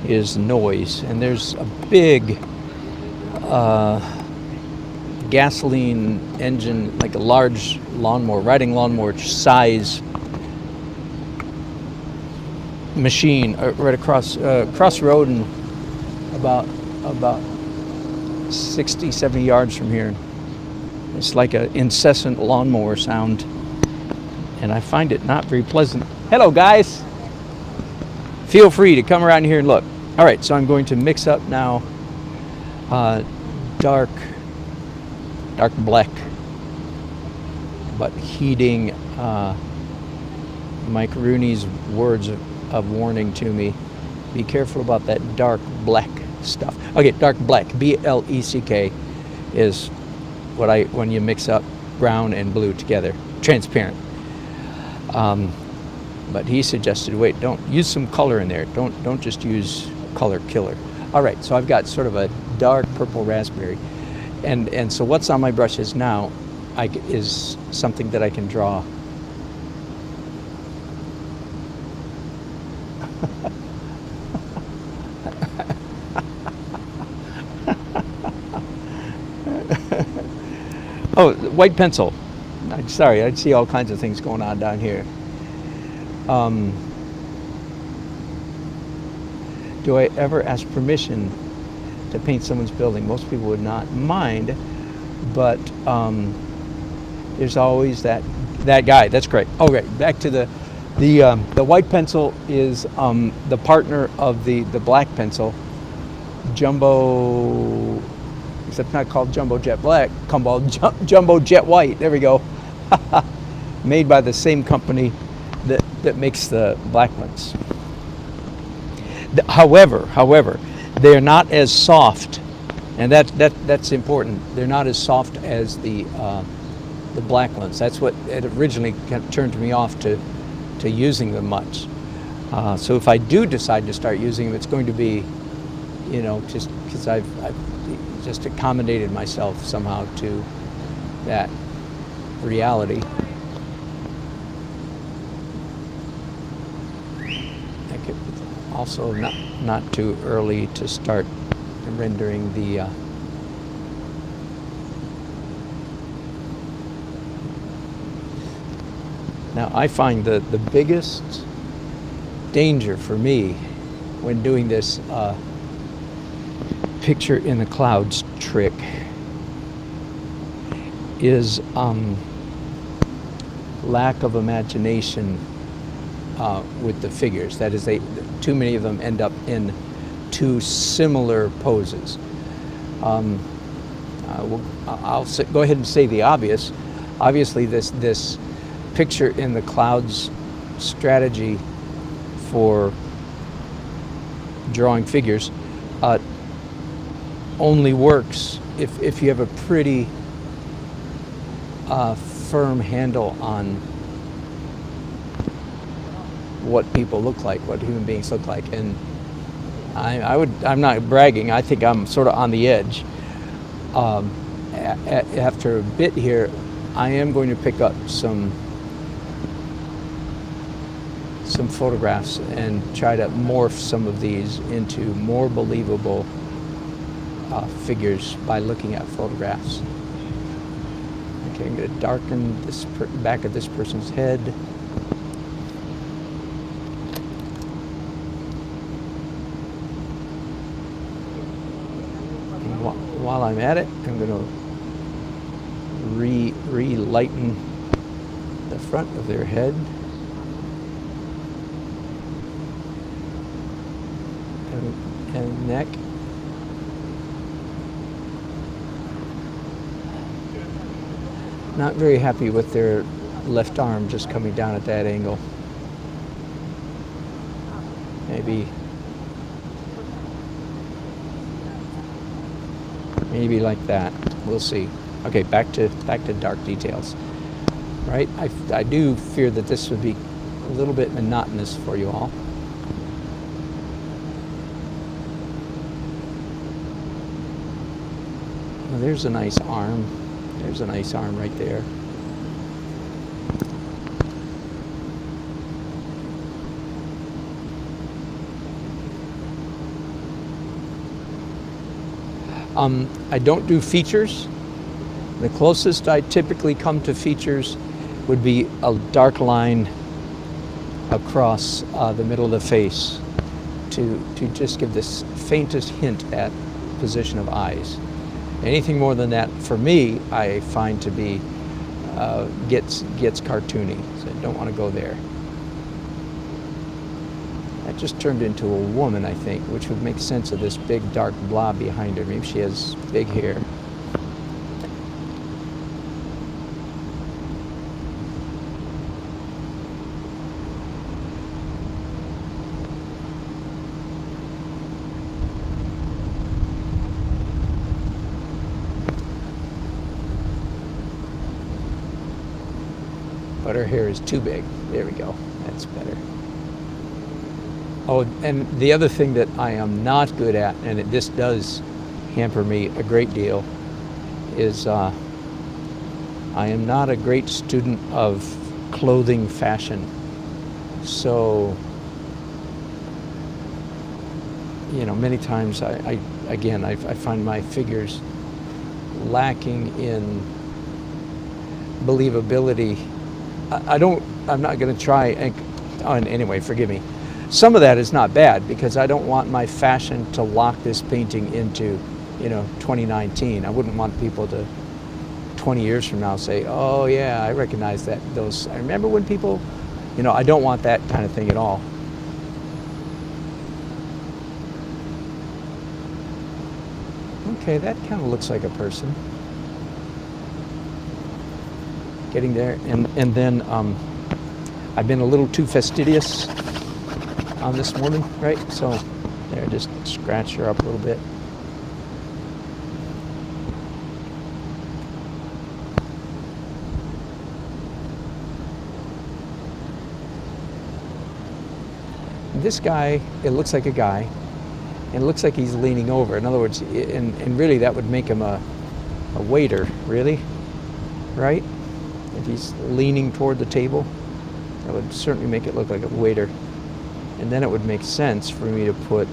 is noise, and there's a big gasoline engine, like a large lawnmower, riding lawnmower size machine right across the road and about 60-70 yards from here. It's like an incessant lawnmower sound, and I find it not very pleasant. Hello guys, feel free to come around here and look. All right, so I'm going to mix up now dark black, but heeding Mike Rooney's words of warning to me. Be careful about that dark black stuff. Okay, dark black, B-L-E-C-K. is when you mix up brown and blue together, transparent. But he suggested, wait, don't use some color in there. Don't just use color killer. All right, so I've got sort of a dark purple raspberry, and so what's on my brushes now is something that I can draw. Oh, white pencil. I'm sorry, I see all kinds of things going on down here. Do I ever ask permission to paint someone's building? Most people would not mind, but there's always that guy. That's great. Okay, back to the white pencil is the partner of the black pencil, Jumbo. Except not called Jumbo Jet Black, called Jumbo Jet White. There we go. Made by the same company that makes the black ones. However, they're not as soft, and that's important. They're not as soft as the black ones. That's what it originally turned me off to using them much. So if I do decide to start using them, it's going to be, just because I've just accommodated myself somehow to that reality. Also not too early to start rendering the now I find the biggest danger for me when doing this picture in the clouds trick is lack of imagination with the figures. That is, too many of them end up in too similar poses. I'll go ahead and say the obvious. Obviously, this picture in the clouds strategy for drawing figures only works if you have a pretty firm handle on what people look like, what human beings look like. And I'm not bragging, I think I'm sort of on the edge. After a bit here, I am going to pick up some photographs and try to morph some of these into more believable figures by looking at photographs. Okay, I'm going to darken this back of this person's head. While I'm at it, I'm going to re-lighten the front of their head. And neck. Not very happy with their left arm just coming down at that angle. Maybe like that. We'll see. Okay, back to dark details. Right? I do fear that this would be a little bit monotonous for you all. Well, there's a nice arm. There's a nice arm right there. I don't do features. The closest I typically come to features would be a dark line across the middle of the face to just give this faintest hint at position of eyes. Anything more than that, for me, I find to be gets cartoony. So I don't want to go there. That just turned into a woman, I think, which would make sense of this big dark blob behind her. Maybe she has big hair. but her hair is too big. There we go. That's better. Oh, and the other thing that I am not good at, and this does hamper me a great deal, is I am not a great student of clothing fashion. So, you know, many times I find my figures lacking in believability. I'm not going to try, and anyway, forgive me. Some of that is not bad because I don't want my fashion to lock this painting into, 2019. I wouldn't want people to 20 years from now say, oh yeah, I recognize that. I remember when people, I don't want that kind of thing at all. Okay, that kind of looks like a person. Getting there, and then I've been a little too fastidious on this morning, right? So there, just scratch her up a little bit. This guy, it looks like a guy, and it looks like he's leaning over. In other words, and really that would make him a waiter, really, right? If he's leaning toward the table, that would certainly make it look like a waiter. And then it would make sense for me to put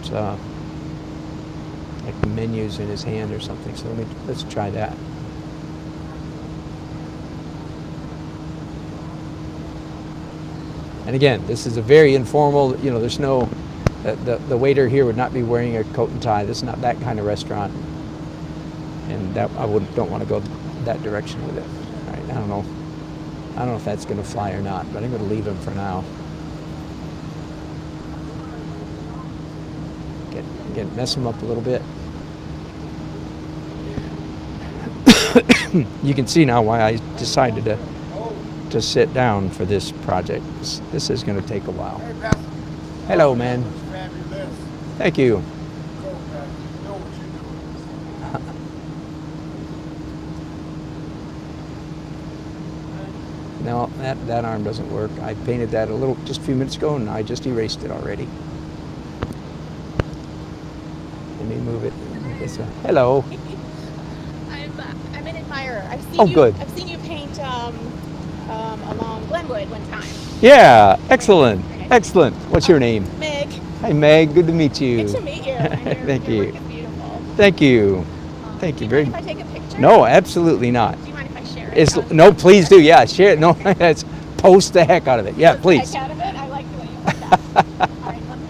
like menus in his hand or something. So let's try that. And again, this is a very informal, there's no, the waiter here would not be wearing a coat and tie. This is not that kind of restaurant. And that don't want to go that direction with it. All right, I don't know if that's going to fly or not, but I'm going to leave him for now. Mess him up a little bit. You can see now why I decided to sit down for this project. This is going to take a while. Hey, Pastor. Hello, man. Fabulous. Thank you. Go, Pastor. You know what you're doing. No, that arm doesn't work. I painted that just a few minutes ago, and I just erased it already. Let me move it this way. Hello. I'm an admirer. I've seen you paint along Glenwood one time. Yeah, excellent. Excellent. What's your name? Meg. Hi, Meg. Good to meet you. Good to meet you. And Thank your you. work is beautiful. Thank you. Thank Do you you very mind much. if I take a picture? No, absolutely not. Do you mind if I share it? No, please do. Yeah, share it. No, let's post the heck out of it. Yeah, please. Heck out of it? I like the way you put that. All right, let me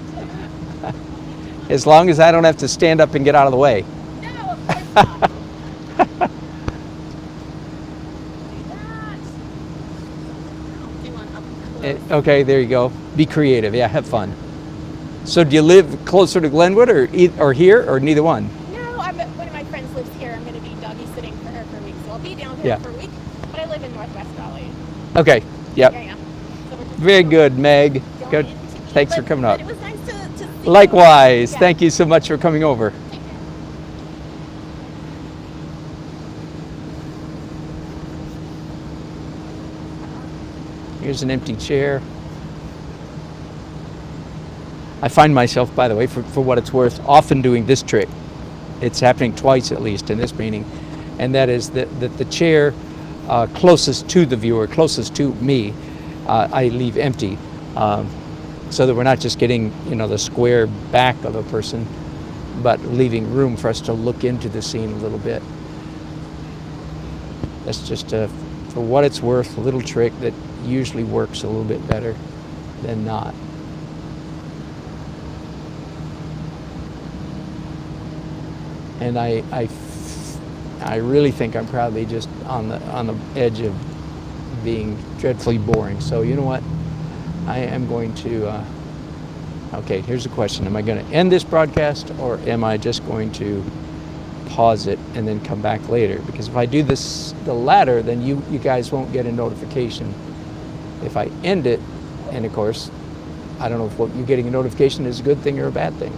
do. As long as I don't have to stand up and get out of the way. No, of course not. Do that. I'll do one up close. Okay, there you go. Be creative. Yeah, have fun. So do you live closer to Glenwood or here or neither one? No, one of my friends lives here. I'm going to be doggy sitting for her for a week, so I'll be down here for a week. But I live in Northwest Valley. Okay. Yep. Yeah. So we're just Very good, Meg. going Good. into eat, Thanks for coming but up. It was nice to see you. Likewise. Yeah. Thank you so much for coming over. Take care. Here's an empty chair. I find myself, by the way, for what it's worth, often doing this trick. It's happening twice at least in this painting, and that is that the chair closest to the viewer, closest to me, I leave empty, so that we're not just getting the square back of a person, but leaving room for us to look into the scene a little bit. That's just for what it's worth, a little trick that usually works a little bit better than not. And I really think I'm probably just on the edge of being dreadfully boring. So you know what? I am going to. Okay, here's the question: am I going to end this broadcast, or am I just going to pause it and then come back later? Because if I do the latter, then you guys won't get a notification. If I end it, and of course, I don't know if what you getting a notification is a good thing or a bad thing.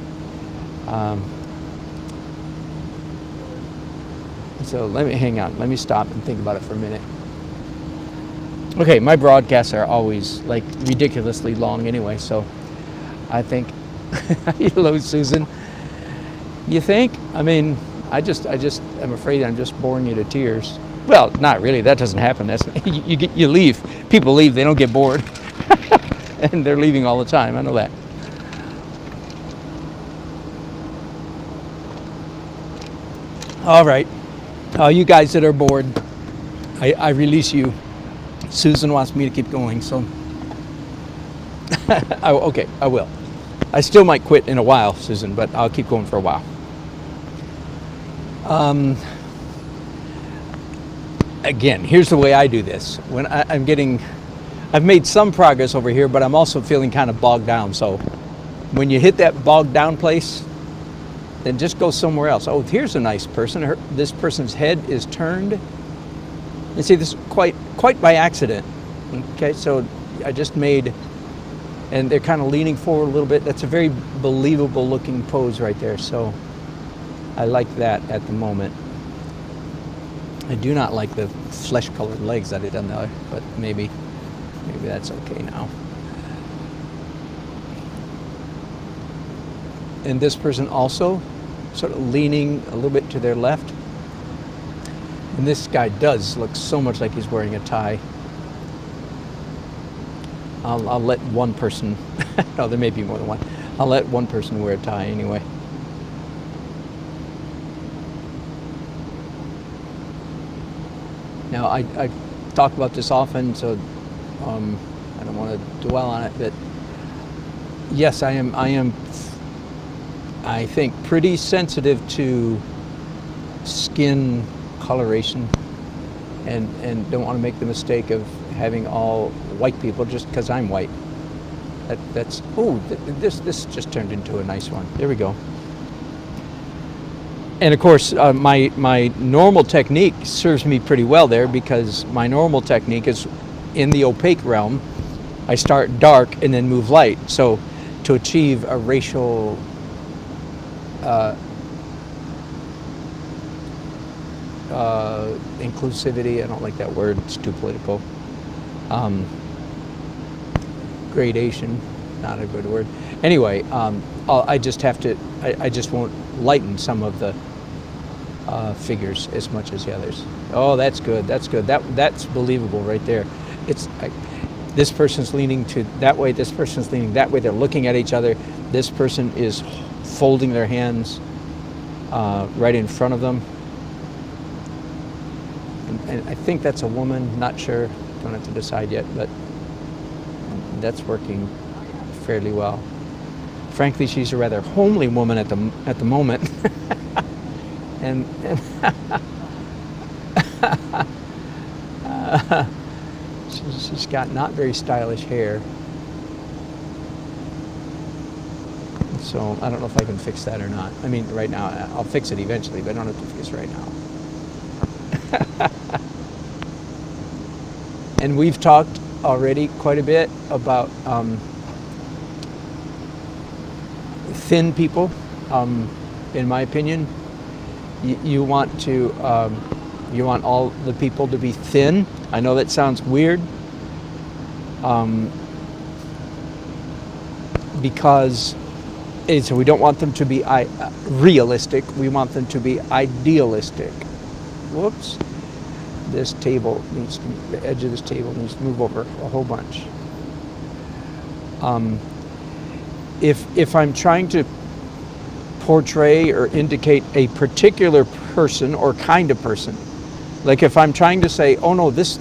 So hang on, let me stop and think about it for a minute. Okay, my broadcasts are always like ridiculously long anyway, so I think. Hello, Susan. You think? I mean, I just am afraid I'm just boring you to tears. Well, not really. That doesn't happen. That's you leave. People leave. They don't get bored, and they're leaving all the time. I know that. All right, you guys that are bored, I release you. Susan wants me to keep going, so okay, I will. I still might quit in a while, Susan, but I'll keep going for a while. Again, here's the way I do this. When I've made some progress over here, but I'm also feeling kind of bogged down. So when you hit that bogged down place, then just go somewhere else. Oh, here's a nice person. This person's head is turned. And see, this is quite by accident. Okay, so I just made, and they're kind of leaning forward a little bit. That's a very believable looking pose right there. So I like that at the moment. I do not like the flesh colored legs that I done there, but maybe that's okay now. And this person also sort of leaning a little bit to their left. And this guy does look so much like he's wearing a tie. I'll let one person, no, there may be more than one. I'll let one person wear a tie anyway. Now, I talk about this often, so I don't want to dwell on it, but yes, I am, I think, pretty sensitive to skin coloration, and don't want to make the mistake of having all white people just because I'm white. This just turned into a nice one. There we go. And of course, my normal technique serves me pretty well there, because my normal technique is in the opaque realm. I start dark and then move light. So to achieve a racial inclusivity, I don't like that word, it's too political. Gradation, not a good word. Anyway, I just have to, I just won't lighten some of the figures as much as the others. Oh, that's good, that's good. That's believable right there. It's this person's leaning to that way, this person's leaning that way, they're looking at each other. This person is folding their hands right in front of them. And I think that's a woman, not sure, don't have to decide yet, but that's working fairly well. Frankly, she's a rather homely woman at the moment. and she's got not very stylish hair. So I don't know if I can fix that or not. I mean, right now, I'll fix it eventually, but I don't have to fix it right now. And we've talked already quite a bit about thin people. In my opinion, you want all the people to be thin. I know that sounds weird, because so we don't want them to be realistic. We want them to be idealistic. Whoops. This table needs to, the edge of this table needs to move over a whole bunch. If I'm trying to portray or indicate a particular person or kind of person, like if I'm trying to say, oh no, this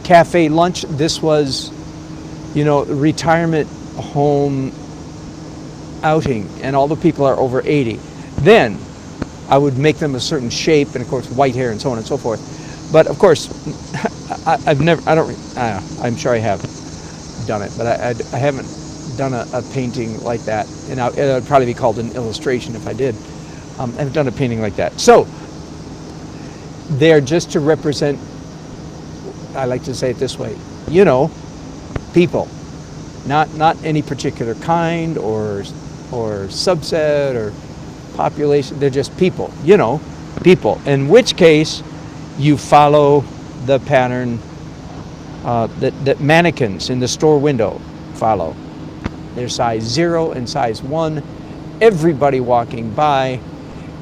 cafe lunch, this was, retirement home outing, and all the people are over 80, then I would make them a certain shape, and of course white hair and so on and so forth. But of course, I'm sure I have done it, but I haven't done a painting like that, and it would probably be called an illustration if I did. I haven't done a painting like that. So they're just to represent, I like to say it this way, people, not any particular kind or subset or population. They're just people, people. In which case, you follow the pattern that mannequins in the store window follow. They're size 0 and size 1. Everybody walking by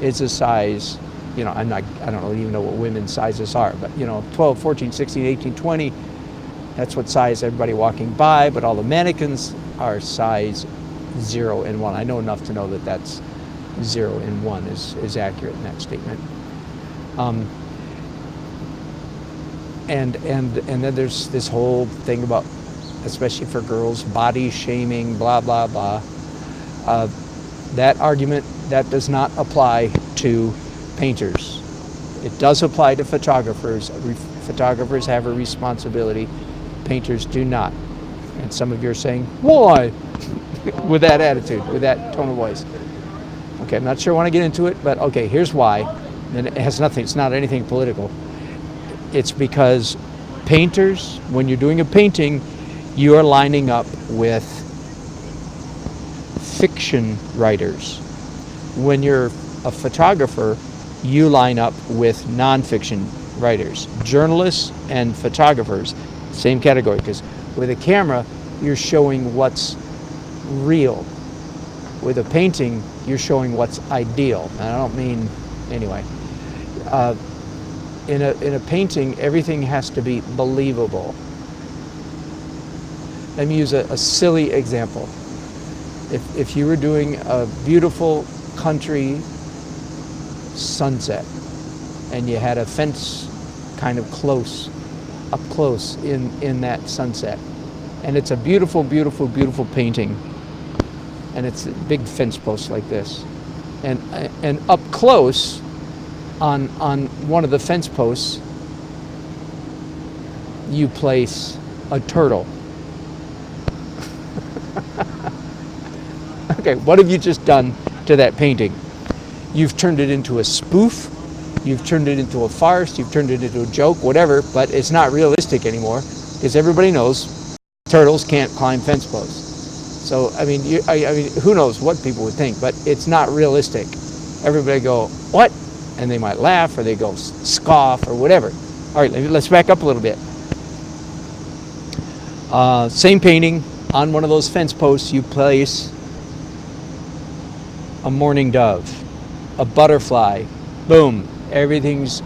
is a size, I don't even know what women's sizes are, but 12, 14, 16, 18, 20. That's what size everybody walking by, but all the mannequins are size 0 and 1. I know enough to know that that's 0 and 1 is accurate in that statement. And then there's this whole thing about, especially for girls, body shaming, blah, blah, blah. That argument, that does not apply to painters. It does apply to photographers. Photographers have a responsibility. Painters do not. And some of you are saying, why? With that attitude, with that tone of voice. Okay, I'm not sure I want to get into it, but okay, here's why. And it has nothing, it's not anything political. It's because painters, when you're doing a painting, you are lining up with fiction writers. When you're a photographer, you line up with nonfiction writers. Journalists and photographers, same category, because with a camera, you're showing what's real. With a painting, you're showing what's ideal. And I don't mean, anyway. In a painting, everything has to be believable. Let me use a silly example. If you were doing a beautiful country sunset and you had a fence kind of up close in that sunset, and it's a beautiful, beautiful, beautiful painting, and it's a big fence post like this, and up close on one of the fence posts you place a turtle. Okay, what have you just done to that painting? You've turned it into a spoof, you've turned it into a farce, you've turned it into a joke, whatever, but it's not realistic anymore because everybody knows turtles can't climb fence posts. So, I mean, who knows what people would think, but it's not realistic. Everybody go, what? And they might laugh or they go scoff or whatever. All right, let's back up a little bit. Same painting, on one of those fence posts you place a mourning dove, a butterfly, boom, everything's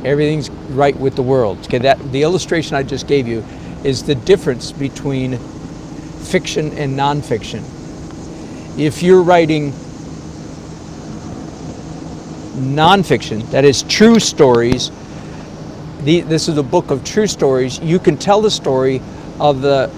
right with the world. Okay, the illustration I just gave you is the difference between fiction and nonfiction. If you're writing nonfiction, that is true stories, this is a book of true stories, you can tell the story of the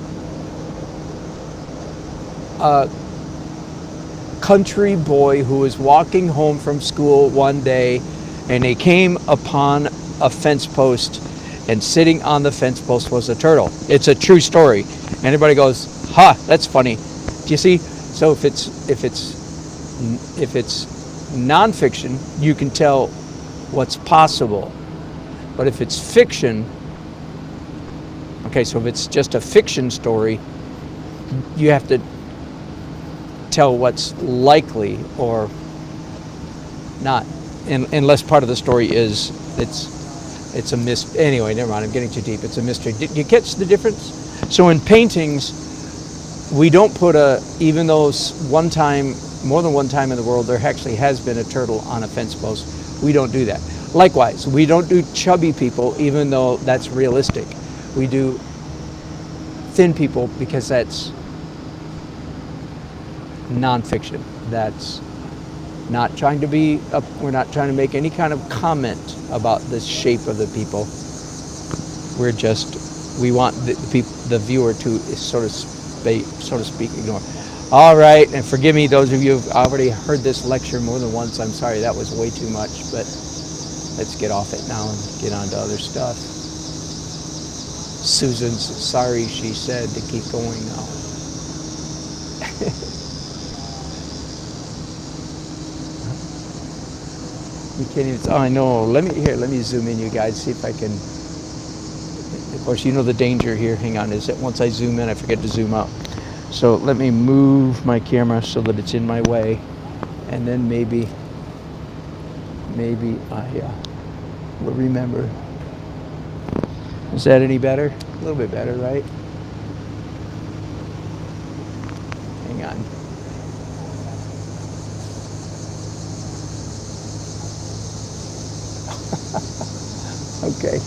country boy who was walking home from school one day and he came upon a fence post, and sitting on the fence post was a turtle. It's a true story. Everybody goes, ha, that's funny. Do you see? So if it's nonfiction, you can tell what's possible. But if it's fiction, okay, so if it's just a fiction story, you have to tell what's likely or not, unless part of the story is it's a mystery. Anyway, never mind, I'm getting too deep. It's a mystery. Did you catch the difference? So in paintings, we don't put even though more than one time in the world there actually has been a turtle on a fence post, we don't do that. Likewise, we don't do chubby people even though that's realistic. We do thin people because that's nonfiction. That's not trying to be, we're not trying to make any kind of comment about the shape of the people. We want the viewer to sort of speak, ignore. All right, and forgive me, those of you who've already heard this lecture more than once, I'm sorry, that was way too much, but let's get off it now and get on to other stuff. Susan's sorry, she said, to keep going now. You can't even, oh, I know. Let me zoom in, you guys, see if I can. Of course, you know the danger here. Hang on, is that once I zoom in, I forget to zoom out. So let me move my camera so that it's in my way, and then maybe I will remember. Is that any better? A little bit better, right? Hang on. Okay.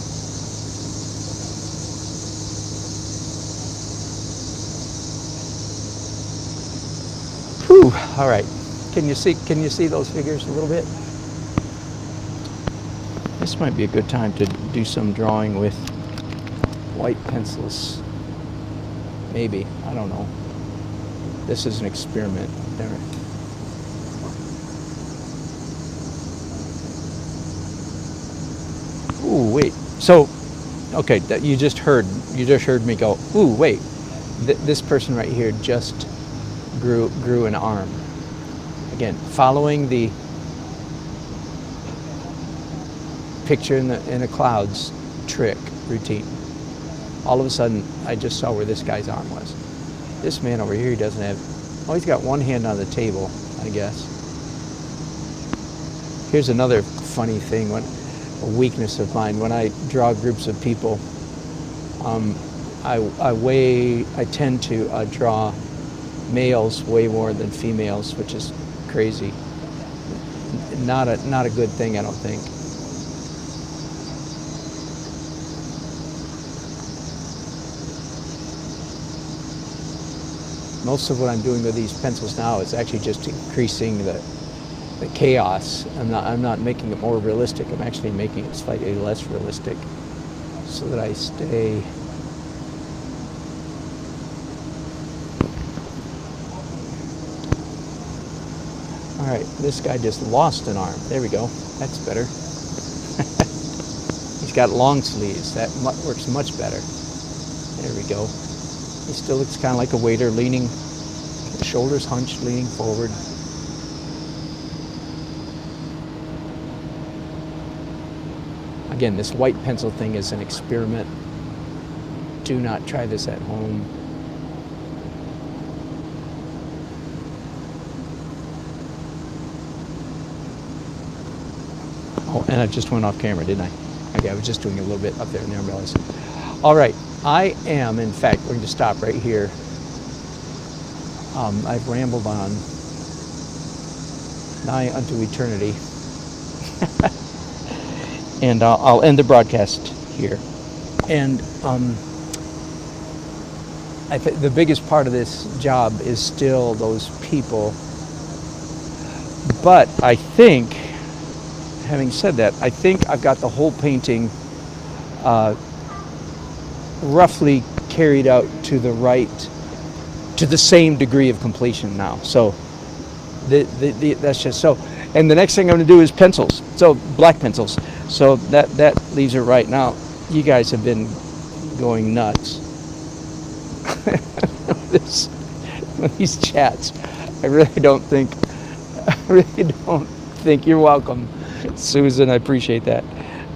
Whew. All right. Can you see those figures a little bit? This might be a good time to do some drawing with white pencils. Maybe. I don't know. This is an experiment. Never. Ooh, wait. So, okay, that you just heard me go, ooh, wait. This person right here just grew an arm. Again, following the picture in the clouds trick routine. All of a sudden, I just saw where this guy's arm was. This man over here, he doesn't have, oh, he's got one hand on the table, I guess. Here's another funny thing, a weakness of mine. When I draw groups of people, I tend to draw males way more than females, which is crazy. Not a good thing, I don't think. Most of what I'm doing with these pencils now is actually just increasing the chaos. I'm not making it more realistic. I'm actually making it slightly less realistic, so that I stay. All right, this guy just lost an arm. There we go. That's better. He's got long sleeves. That works much better. There we go. He still looks kind of like a waiter, leaning, shoulders hunched, leaning forward. Again, this white pencil thing is an experiment. Do not try this at home. Oh, and I just went off camera, didn't I? Okay, I was just doing a little bit up there in the umbrellas. All right, I am, in fact, going to stop right here. I've rambled on nigh unto eternity. And I'll end the broadcast here. And the biggest part of this job is still those people. But I think, having said that, I think I've got the whole painting roughly carried out to the same degree of completion now. So that's just so. And the next thing I'm going to do is pencils. So black pencils. So that leaves it right now. You guys have been going nuts. These chats. I really don't think. You're welcome, Susan. I appreciate that.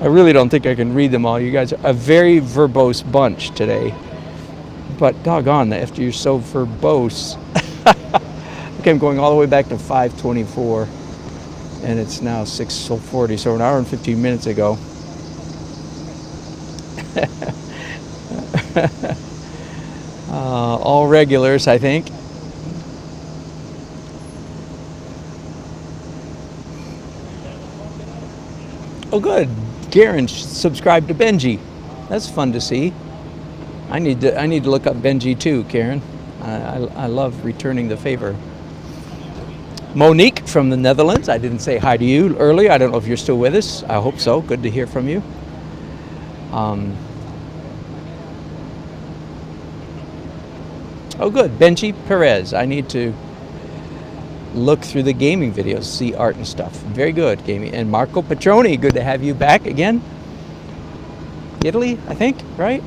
I really don't think I can read them all. You guys are a very verbose bunch today. But doggone, after you're so verbose. Okay, I'm going all the way back to 5:24, and it's now 6:40, so an hour and 15 minutes ago. All regulars, I think. Oh, good. Garen subscribed to Benji. That's fun to see. I need to look up Benji too, Karen. I love returning the favor. Monique from the Netherlands. I didn't say hi to you earlier. I don't know if you're still with us. I hope so. Good to hear from you. Oh, good. Benji Perez. I need to look through the gaming videos, see art and stuff. Very good, gaming. And Marco Petroni. Good to have you back again. Italy, I think, right?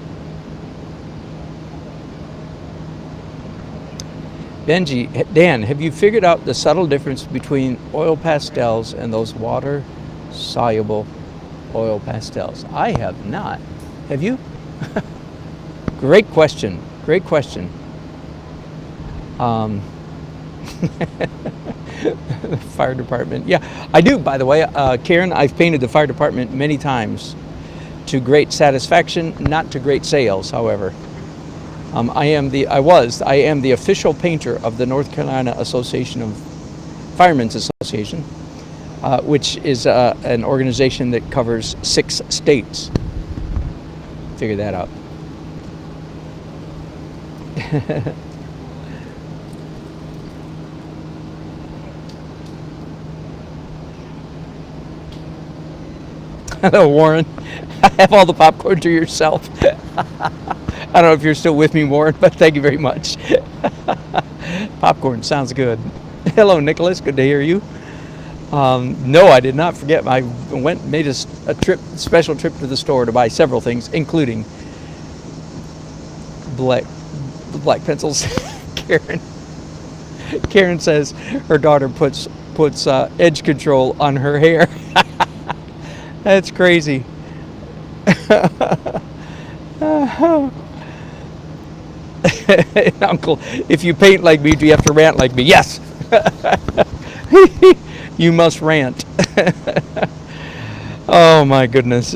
Benji, Dan, have you figured out the subtle difference between oil pastels and those water-soluble oil pastels? I have not. Have you? Great question. Great question. The fire department. Yeah, I do, by the way. Karen, I've painted the fire department many times. to great satisfaction, not to great sales, however. I am the official painter of the North Carolina Association of Firemen's Association, which is an organization that covers 6 states. Figure that out. Hello, Warren. Have all the popcorn to yourself. I don't know if you're still with me, Warren, but thank you very much. Popcorn sounds good. Hello, Nicholas. Good to hear you. No, I did not forget. I made a special trip to the store to buy several things, including black pencils. Karen says her daughter puts edge control on her hair. That's crazy. Uncle, if you paint like me, do you have to rant like me? Yes. You must rant. Oh my goodness.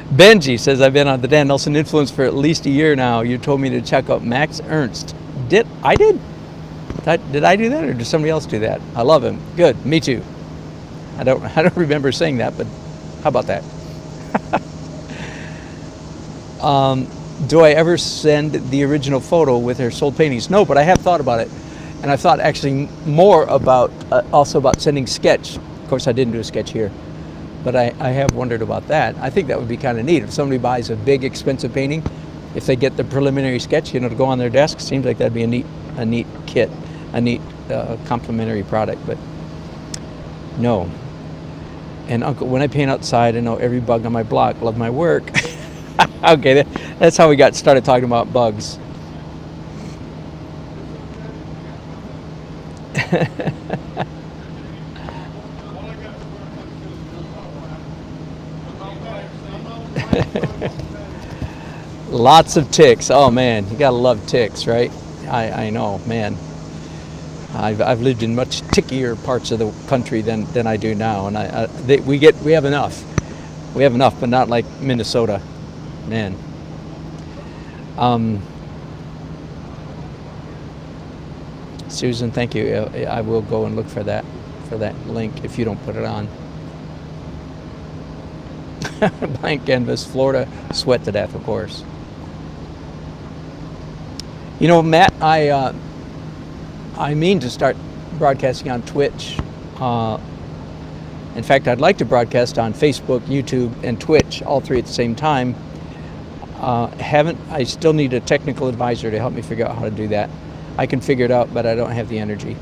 Benji says, I've been on the Dan Nelson Influence for at least a year now. You told me to check out Max Ernst. Did I do that, or did somebody else do that? I love him. Good. Me too. I don't remember saying that, but how about that? Do I ever send the original photo with her sold paintings? No, but I have thought about it. And I've thought actually more about, also about sending sketch. Of course, I didn't do a sketch here, but I have wondered about that. I think that would be kind of neat. If somebody buys a big, expensive painting, if they get the preliminary sketch, to go on their desk, seems like that'd be a neat kit, a neat complimentary product, but no. And Uncle, when I paint outside, I know every bug on my block. Love my work. Okay, that's how we got started talking about bugs. Lots of ticks. Oh man, you gotta love ticks, right? I know, man. I've lived in much tickier parts of the country than I do now, and we have enough. We have enough, but not like Minnesota, man. Susan, thank you. I will go and look for that link if you don't put it on. Blank canvas, Florida, sweat to death, of course. You know, Matt, I mean to start broadcasting on Twitch. In fact, I'd like to broadcast on Facebook, YouTube, and Twitch, all three at the same time. I still need a technical advisor to help me figure out how to do that. I can figure it out, but I don't have the energy.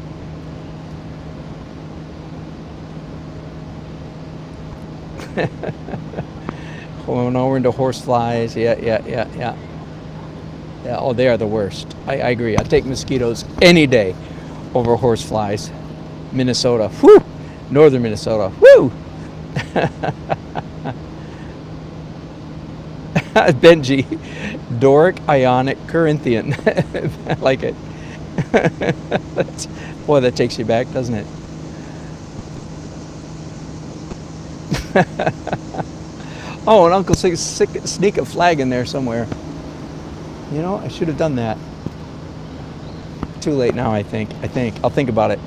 Going over into horseflies, yeah. Oh, they are the worst. I agree. I take mosquitoes any day over horseflies. Minnesota, whoo! Northern Minnesota, whoo! Benji, Doric, Ionic, Corinthian. I like it. Boy, that takes you back, doesn't it? Oh, and Uncle sneak a flag in there somewhere. You know, I should have done that. Too late now, I think. I'll think about it.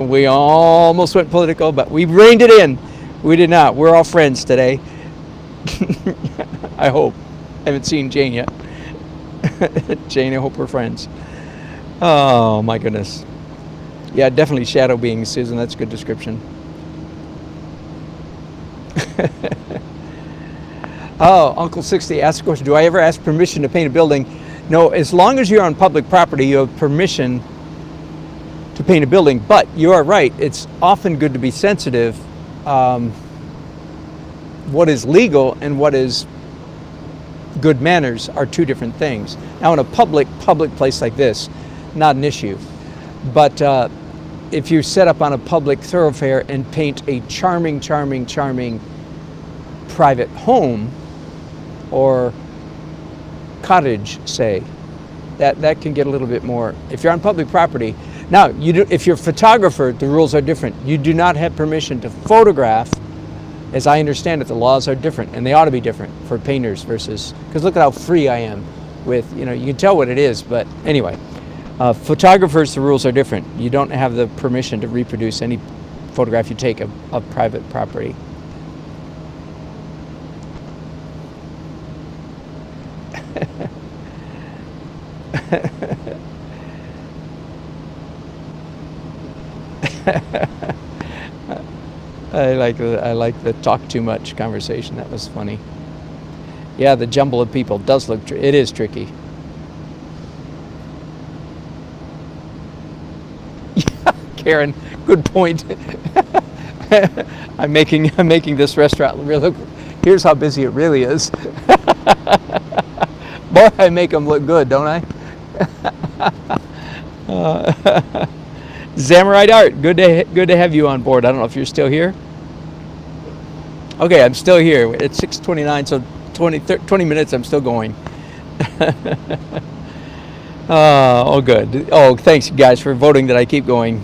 We almost went political, but we reined it in. We did not. We're all friends today. I hope. I haven't seen Jane yet. Jane, I hope we're friends. Oh, my goodness. Yeah, definitely shadow beings, Susan. That's a good description. Oh, Uncle 60 asked a question. Do I ever ask permission to paint a building? No, as long as you're on public property, you have permission to paint a building. But you are right. It's often good to be sensitive. What is legal and what is good manners are two different things. Now, in a public place like this, not an issue. But if you set up on a public thoroughfare and paint a charming private home, or cottage, say. That can get a little bit more. If you're on public property, now if you're a photographer, the rules are different. You do not have permission to photograph. As I understand it, the laws are different, and they ought to be different for painters versus, because look at how free I am with, you can tell what it is, but anyway. Photographers, the rules are different. You don't have the permission to reproduce any photograph you take of private property. I like the talk too much conversation. That was funny. Yeah, the jumble of people does look. It is tricky. Yeah, Karen, good point. I'm making this restaurant look. Here's how busy it really is. Boy, I make them look good, don't I? Zamorite Art, good to have you on board. I don't know if you're still here. Okay, I'm still here. It's 6:29, so 20 minutes. I'm still going. Oh, good. Oh, thanks, guys, for voting that I keep going.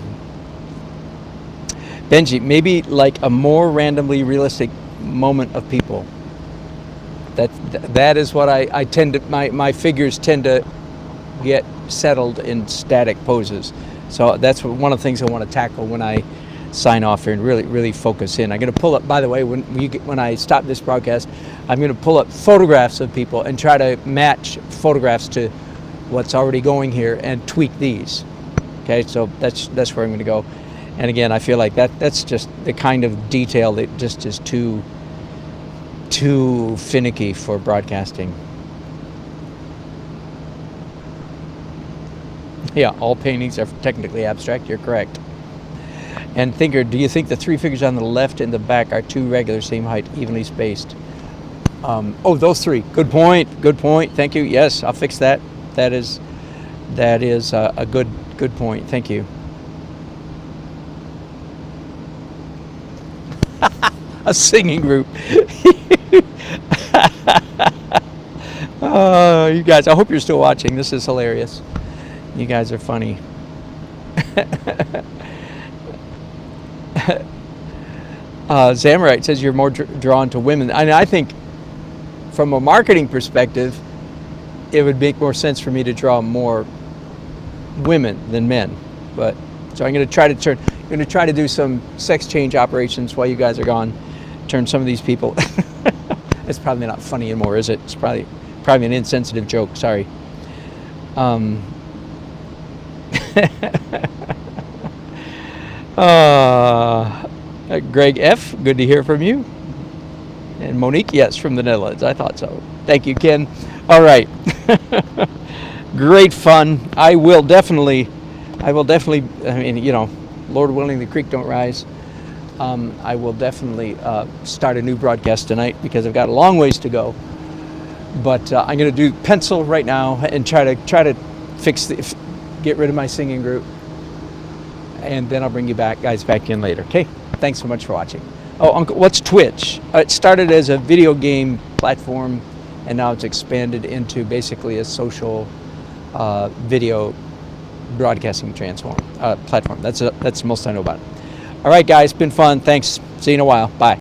Benji, maybe like a more randomly realistic moment of people. That is what I tend to. My figures tend to get settled in static poses. So that's one of the things I want to tackle when I sign off here and really focus in. I'm going to pull up, by the way, when I stop this broadcast, I'm going to pull up photographs of people and try to match photographs to what's already going here and tweak these. Okay, so that's where I'm going to go. And again, I feel like that's just the kind of detail that just is too finicky for broadcasting. Yeah, all paintings are technically abstract. You're correct. And Thinker, do you think the three figures on the left and the back are two regular, same height, evenly spaced? Oh, those three. Good point. Good point. Thank you. Yes, I'll fix that. That is a good point. Thank you. A singing group. Oh, you guys, I hope you're still watching. This is hilarious. You guys are funny. Zamorite says you're more drawn to women. I think from a marketing perspective, it would make more sense for me to draw more women than men. But so I'm going to try to do some sex change operations while you guys are gone. Turn some of these people. It's probably not funny anymore, is it? It's probably an insensitive joke. Sorry. Greg F., good to hear from you. And Monique, yes, from the Netherlands. I thought so. Thank you, Ken. All right. Great fun. I will definitely, I mean, Lord willing, the creek don't rise. I will definitely start a new broadcast tonight because I've got a long ways to go. But I'm going to do pencil right now and try to get rid of my singing group. And then I'll bring you guys back in later. Okay? Thanks so much for watching. Oh, Uncle, what's Twitch? It started as a video game platform, and now it's expanded into basically a social video broadcasting platform. That's the most I know about it. All right, guys, been fun. Thanks. See you in a while. Bye.